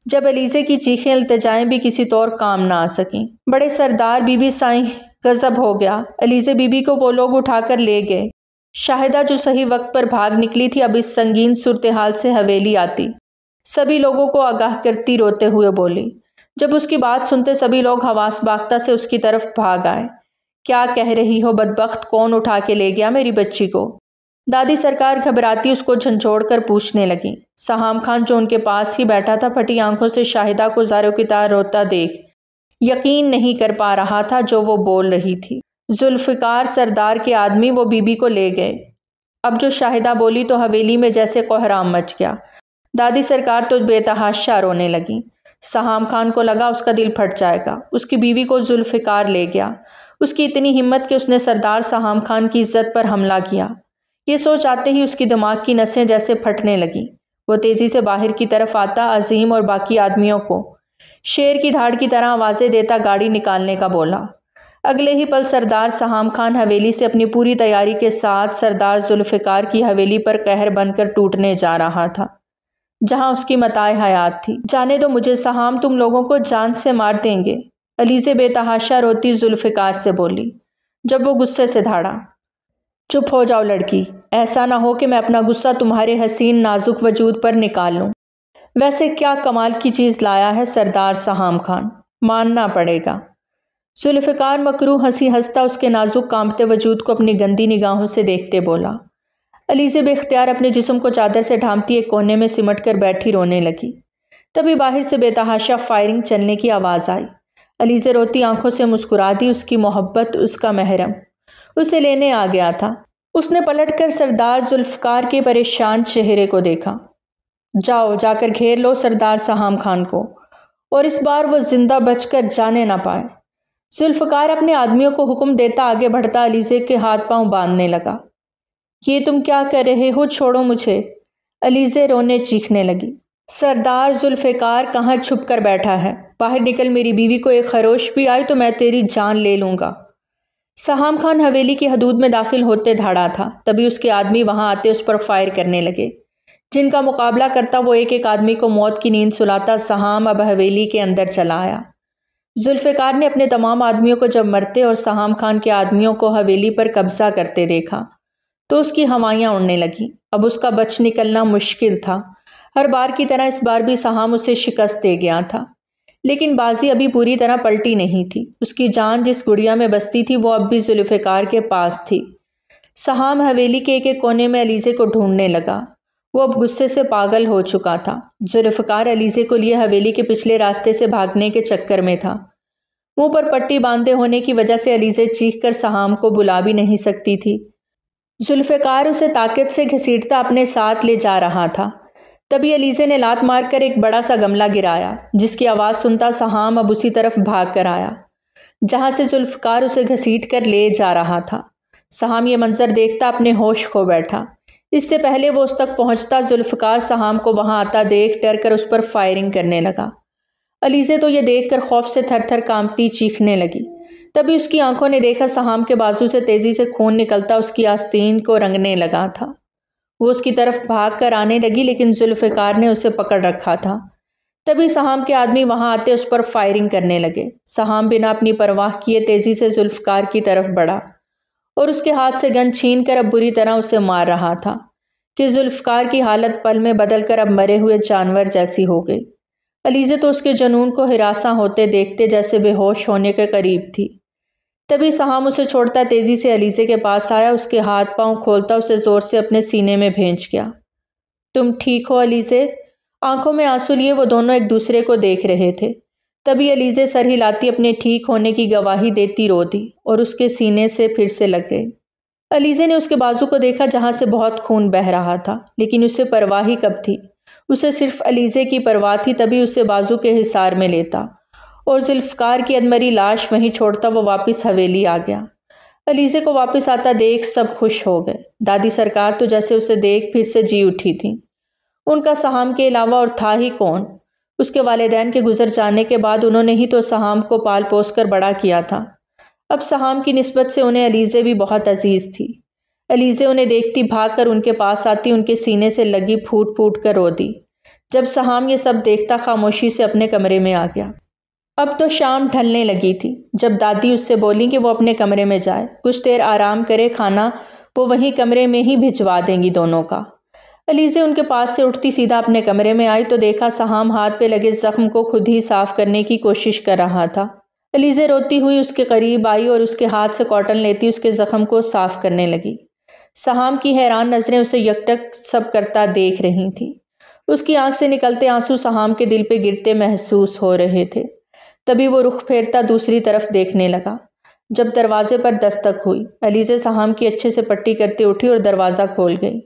جب علیزے کی چیخیں التجائیں بھی کسی طور کام نہ آ سکیں۔ بڑے سردار، بی بی سائیں، غضب ہو گیا۔ علیزے بی بی کو وہ لوگ اٹھا کر لے گئے۔ شاہدہ جو صحیح وقت پر بھاگ نکلی تھی اب اس سنگین صورتحال سے حویلی آتی، سبھی لوگوں کو آگاہ کرتی روتے ہوئے بولی۔ جب اس کی بات سنتے سبھی لوگ حواس باختہ سے اس کی طرف بھاگ آئے۔ کیا کہہ رہی ہو بدبخت، کون اٹھا کے لے گیا میری بچی کو؟ دادی سرکار گھبراتی اس کو جھنجھوڑ کر پوچھنے لگی۔ سہام خان جو ان کے پاس ہی بیٹھا تھا پھٹی آنکھوں سے شاہدہ کو زاروں کی طرح روتا دیکھ یقین نہیں کر پا رہا تھا جو وہ بول رہی تھی۔ ذوالفقار سردار کے آدمی وہ بی بی کو لے گئے۔ اب جو شاہدہ بولی تو حویلی میں جیسے کوہرام مچ گیا۔ دادی سرکار تو بے تحاشا رونے لگی۔ سہام خان کو لگا اس کا دل پھٹ جائے گا۔ اس کی بیوی کو ذوالفقار لے گیا۔ اس کی اتنی ہمت کہ اس نے سردار سہام خان کی عزت پر حملہ کیا۔ یہ سوچ آتے ہی اس کی دماغ کی نسیں جیسے پھٹنے لگیں۔ وہ تیزی سے باہر کی طرف آتا عظیم اور باقی آدمیوں کو شیر کی دھاڑ کی طرح آوازیں دیتا گاڑی نکالنے کا بولا۔ اگلے ہی پل سردار سہام خان حویلی سے اپنی پوری تیاری کے ساتھ سردار ذوالفقار کی حویلی پر قہر بن کر ٹوٹنے جا رہا تھا جہاں اس کی متاع حیات تھی۔ جانے دو مجھے سہام، تم لوگوں کو جان سے مار دیں گے، علیزے بے تحاشا روتی ذوالفقار سے بولی جب وہ غصے سے دھاڑا۔ چپ ہو جاؤ لڑکی، ایسا نہ ہو کہ میں اپنا غصہ تمہارے حسین نازک وجود پر نکال لوں۔ ویسے کیا کمال کی چیز لایا ہے سردار سہام خان، ماننا پڑے گا۔ ذوالفقار مکروہ ہنسی ہنستا اس کے نازک کانپتے وجود کو اپنی گندی نگاہوں سے دیکھتے بولا۔ علیزے بے اختیار اپنے جسم کو چادر سے ڈھانپتی ایک کونے میں سمٹ کر بیٹھی رونے لگی۔ تبھی باہر سے بے تحاشا فائرنگ چلنے کی آواز آئی۔ علیزے روتی آنکھوں سے مسکرا دی۔ اس کی محبت، اس کا محرم اسے لینے آ گیا تھا۔ اس نے پلٹ کر سردار ذوالفقار کے پریشان چہرے کو دیکھا۔ جاؤ، جا کر گھیر لو سردار سہام خان کو، اور اس بار وہ زندہ بچ کر جانے نہ پائے۔ ذوالفقار اپنے آدمیوں کو حکم دیتا آگے بڑھتا علیزے کے ہاتھ پاؤں باندھنے لگا۔ یہ تم کیا کر رہے ہو؟ چھوڑو مجھے، علیزے رونے چیخنے لگی۔ سردار ذوالفقار کہاں چھپ کر بیٹھا ہے؟ باہر نکل، میری بیوی کو ایک خروش بھی آئی تو میں تیری جان لے لوں گا۔ سہام خان حویلی کی حدود میں داخل ہوتے دھاڑا تھا، تبھی اس کے آدمی وہاں آتے اس پر فائر کرنے لگے۔ جن کا مقابلہ کرتا وہ ایک ایک آدمی کو موت کی نیند سلاتا سہام اب حویلی کے اندر چلا آیا۔ ذوالفقار نے اپنے تمام آدمیوں کو جب مرتے اور سہام خان کے آدمیوں کو حویلی پر قبضہ کرتے دیکھا تو اس کی ہوائیاں اڑنے لگیں۔ اب اس کا بچ نکلنا مشکل تھا۔ ہر بار کی طرح اس بار بھی سہام اسے شکست دے گیا تھا، لیکن بازی ابھی پوری طرح پلٹی نہیں تھی۔ اس کی جان جس گڑیا میں بستی تھی وہ اب بھی ذوالفقار کے پاس تھی۔ سہام حویلی کے ایک کونے میں علیزے کو ڈھونڈنے لگا۔ وہ اب غصے سے پاگل ہو چکا تھا۔ ذوالفقار علیزے کو لیے حویلی کے پچھلے راستے سے بھاگنے کے چکر میں تھا۔ منہ پر پٹی باندھے ہونے کی وجہ سے علیزے چیخ کر سہام کو بلا بھی نہیں سکتی تھی۔ ذوالفقار اسے طاقت سے گھسیٹتا اپنے ساتھ لے جا رہا تھا۔ تبھی علیزے نے لات مار کر ایک بڑا سا گملہ گرایا، جس کی آواز سنتا سہام اب اسی طرف بھاگ کر آیا جہاں سے ذوالفقار اسے گھسیٹ کر لے جا رہا تھا۔ سہام یہ منظر دیکھتا اپنے ہوش کھو بیٹھا۔ اس سے پہلے وہ اس تک پہنچتا ذوالفقار سہام کو وہاں آتا دیکھ ڈر کر اس پر فائرنگ کرنے لگا۔ علیزے تو یہ دیکھ کر خوف سے تھر تھر کانپتی چیخنے لگی۔ تبھی اس کی آنکھوں نے دیکھا سہام کے بازو سے تیزی سے خون نکلتا اس کی آستین کو رنگنے لگا تھا۔ وہ اس کی طرف بھاگ کر آنے لگی، لیکن ذوالفقار نے اسے پکڑ رکھا تھا۔ تبھی سہام کے آدمی وہاں آتے اس پر فائرنگ کرنے لگے۔ سہام بنا اپنی پرواہ کیے تیزی سے ذوالفقار کی طرف بڑھا اور اس کے ہاتھ سے گن چھین کر اب بری طرح اسے مار رہا تھا کہ ذوالفقار کی حالت پل میں بدل کر اب مرے ہوئے جانور جیسی ہو گئی۔ علیزے تو اس کے جنون کو ہراساں ہوتے دیکھتے جیسے بے ہوش ہونے کے قریب تھی۔ تبھی سہام اسے چھوڑتا تیزی سے علیزے کے پاس آیا، اس کے ہاتھ پاؤں کھولتا اسے زور سے اپنے سینے میں بھینچ گیا۔ تم ٹھیک ہو علیزے؟ آنکھوں میں آنسو لیے وہ دونوں ایک دوسرے کو دیکھ رہے تھے۔ تبھی علیزے سر ہلاتی اپنے ٹھیک ہونے کی گواہی دیتی رو دی اور اس کے سینے سے پھر سے لگ گئی۔ علیزے نے اس کے بازو کو دیکھا جہاں سے بہت خون بہہ رہا تھا، لیکن اسے پرواہ ہی کب تھی؟ اسے صرف علیزے کی پرواہ تھی۔ تبھی اسے بازو کے حصار میں لیتا اور ذوالفقار کی ادمری لاش وہیں چھوڑتا وہ واپس حویلی آ گیا۔ علیزے کو واپس آتا دیکھ سب خوش ہو گئے۔ دادی سرکار تو جیسے اسے دیکھ پھر سے جی اٹھی تھیں۔ ان کا سہام کے علاوہ اور تھا ہی کون؟ اس کے والدین کے گزر جانے کے بعد انہوں نے ہی تو سہام کو پال پوس کر بڑا کیا تھا۔ اب سہام کی نسبت سے انہیں علیزے بھی بہت عزیز تھی۔ علیزے انہیں دیکھتی بھاگ کر ان کے پاس آتی، ان کے سینے سے لگی پھوٹ پھوٹ کر رو دی۔ جب سہام یہ سب دیکھتا خاموشی سے اپنے کمرے میں آ گیا۔ اب تو شام ڈھلنے لگی تھی جب دادی اس سے بولی کہ وہ اپنے کمرے میں جائے، کچھ دیر آرام کرے، کھانا وہ وہیں کمرے میں ہی بھجوا دیں گی دونوں کا۔ علیزے ان کے پاس سے اٹھتی سیدھا اپنے کمرے میں آئی تو دیکھا سہام ہاتھ پہ لگے زخم کو خود ہی صاف کرنے کی کوشش کر رہا تھا۔ علیزے روتی ہوئی اس کے قریب آئی اور اس کے ہاتھ سے کاٹن لیتی اس کے زخم کو صاف کرنے لگی۔ سہام کی حیران نظریں اسے یکٹک سب کرتا دیکھ رہی تھیں۔ اس کی آنکھ سے نکلتے آنسو سہام کے دل پہ گرتے محسوس ہو رہے تھے۔ تبھی وہ رخ پھیرتا دوسری طرف دیکھنے لگا۔ جب دروازے پر دستک ہوئی، علیزے سہام کی اچھے سے پٹی کرتے اٹھی اور دروازہ کھول گئی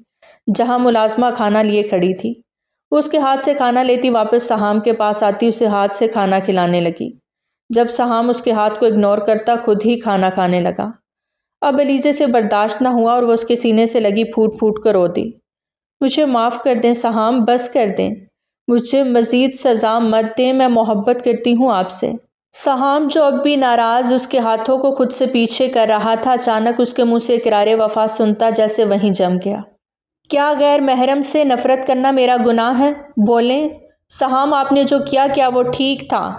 جہاں ملازمہ کھانا لیے کھڑی تھی۔ وہ اس کے ہاتھ سے کھانا لیتی واپس سہام کے پاس آتی اسے ہاتھ سے کھانا کھلانے لگی۔ جب سہام اس کے ہاتھ کو اگنور کرتا خود ہی کھانا کھانے لگا۔ اب علیزے سے برداشت نہ ہوا اور وہ اس کے سینے سے لگی پھوٹ پھوٹ کر رو دی۔ مجھے معاف کر دیں سہام، بس کر دیں، مجھے مزید سزا مت دیں، میں محبت کرتی ہوں آپ سے۔ سہام جو اب بھی ناراض اس کے ہاتھوں کو خود سے پیچھے کر رہا تھا، اچانک اس کے منہ سے اقرار وفا سنتا جیسے وہیں جم گیا۔ کیا غیر محرم سے نفرت کرنا میرا گناہ ہے؟ بولیں سہام، آپ نے جو کیا وہ ٹھیک تھا،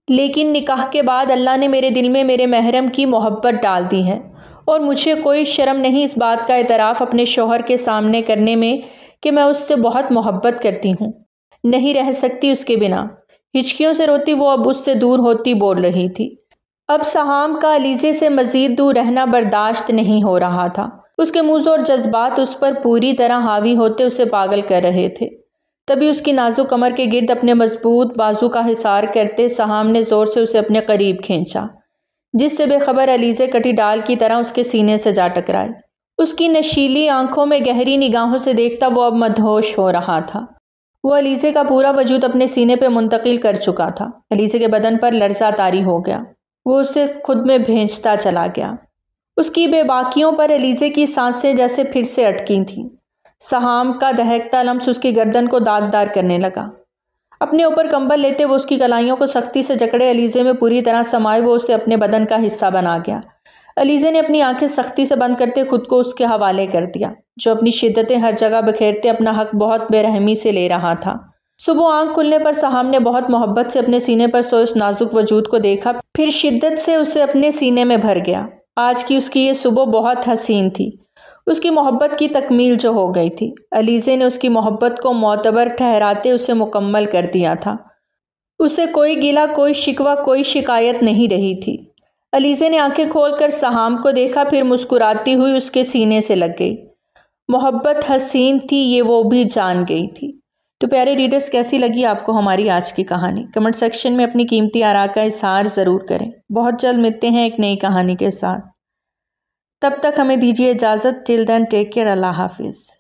لیکن نکاح کے بعد اللہ نے میرے دل میں میرے محرم کی محبت ڈال دی ہے اور مجھے کوئی شرم نہیں اس بات کا اعتراف اپنے شوہر کے سامنے کرنے میں کہ میں اس سے بہت محبت کرتی ہوں، نہیں رہ سکتی اس کے بنا۔ ہچکیوں سے روتی وہ اب اس سے دور ہوتی بول رہی تھی۔ اب سہام کا علیزے سے مزید دور رہنا برداشت نہیں ہو رہا تھا۔ اس کے موضوع اور جذبات اس پر پوری طرح حاوی ہوتے اسے پاگل کر رہے تھے۔ تبھی اس کی نازک کمر کے گرد اپنے مضبوط بازو کا حصار کرتے سہام نے زور سے اسے اپنے قریب کھینچا، جس سے بے خبر علیزے کٹی ڈال کی طرح اس کے سینے سے جا ٹکرائی۔ اس کی نشیلی آنکھوں میں گہری نگاہوں سے دیکھتا وہ اب مدہوش ہو رہا تھا۔ وہ علیزے کا پورا وجود اپنے سینے پہ منتقل کر چکا تھا۔ علیزے کے بدن پر لرزہ طاری ہو گیا، وہ اسے خود میں بھینچتا چلا گیا۔ اس کی بے باکیوں پر علیزے کی سانسیں جیسے پھر سے اٹکی تھیں۔ سہام کا دہکتا لمس اس کی گردن کو داغدار کرنے لگا۔ اپنے اوپر کمبل لیتے وہ اس کی کلائیوں کو سختی سے جکڑے علیزے میں پوری طرح سمائے وہ اسے اپنے بدن کا حصہ بنا گیا۔ علیزے نے اپنی آنکھیں سختی سے بند کرتے خود کو اس کے حوالے کر دیا، جو اپنی شدتیں ہر جگہ بکھیرتے اپنا حق بہت بے رحمی سے لے رہا تھا۔ صبح آنکھ کھلنے پر سہام نے بہت محبت سے اپنے سینے پر سوئے اس نازک وجود کو دیکھا، پھر شدت سے اسے اپنے سینے میں بھر گیا۔ آج کی اس کی یہ صبح بہت حسین تھی۔ اس کی محبت کی تکمیل جو ہو گئی تھی۔ علیزے نے اس کی محبت کو معتبر ٹھہراتے اسے مکمل کر دیا تھا۔ اسے کوئی گلہ، کوئی شکوہ، کوئی شکایت نہیں رہی تھی۔ علیزے نے آنکھیں کھول کر سہام کو دیکھا، پھر مسکراتی ہوئی اس کے سینے سے لگ گئی۔ محبت حسین تھی، یہ وہ بھی جان گئی تھی۔ تو پیارے ریڈرز، کیسی لگی آپ کو ہماری آج کی کہانی؟ کمنٹ سیکشن میں اپنی قیمتی آراء کا اظہار ضرور کریں۔ بہت جلد ملتے ہیں ایک نئی کہانی کے ساتھ۔ تب تک ہمیں دیجیے اجازت۔ ٹل دین ٹیک کیئر۔ اللہ حافظ۔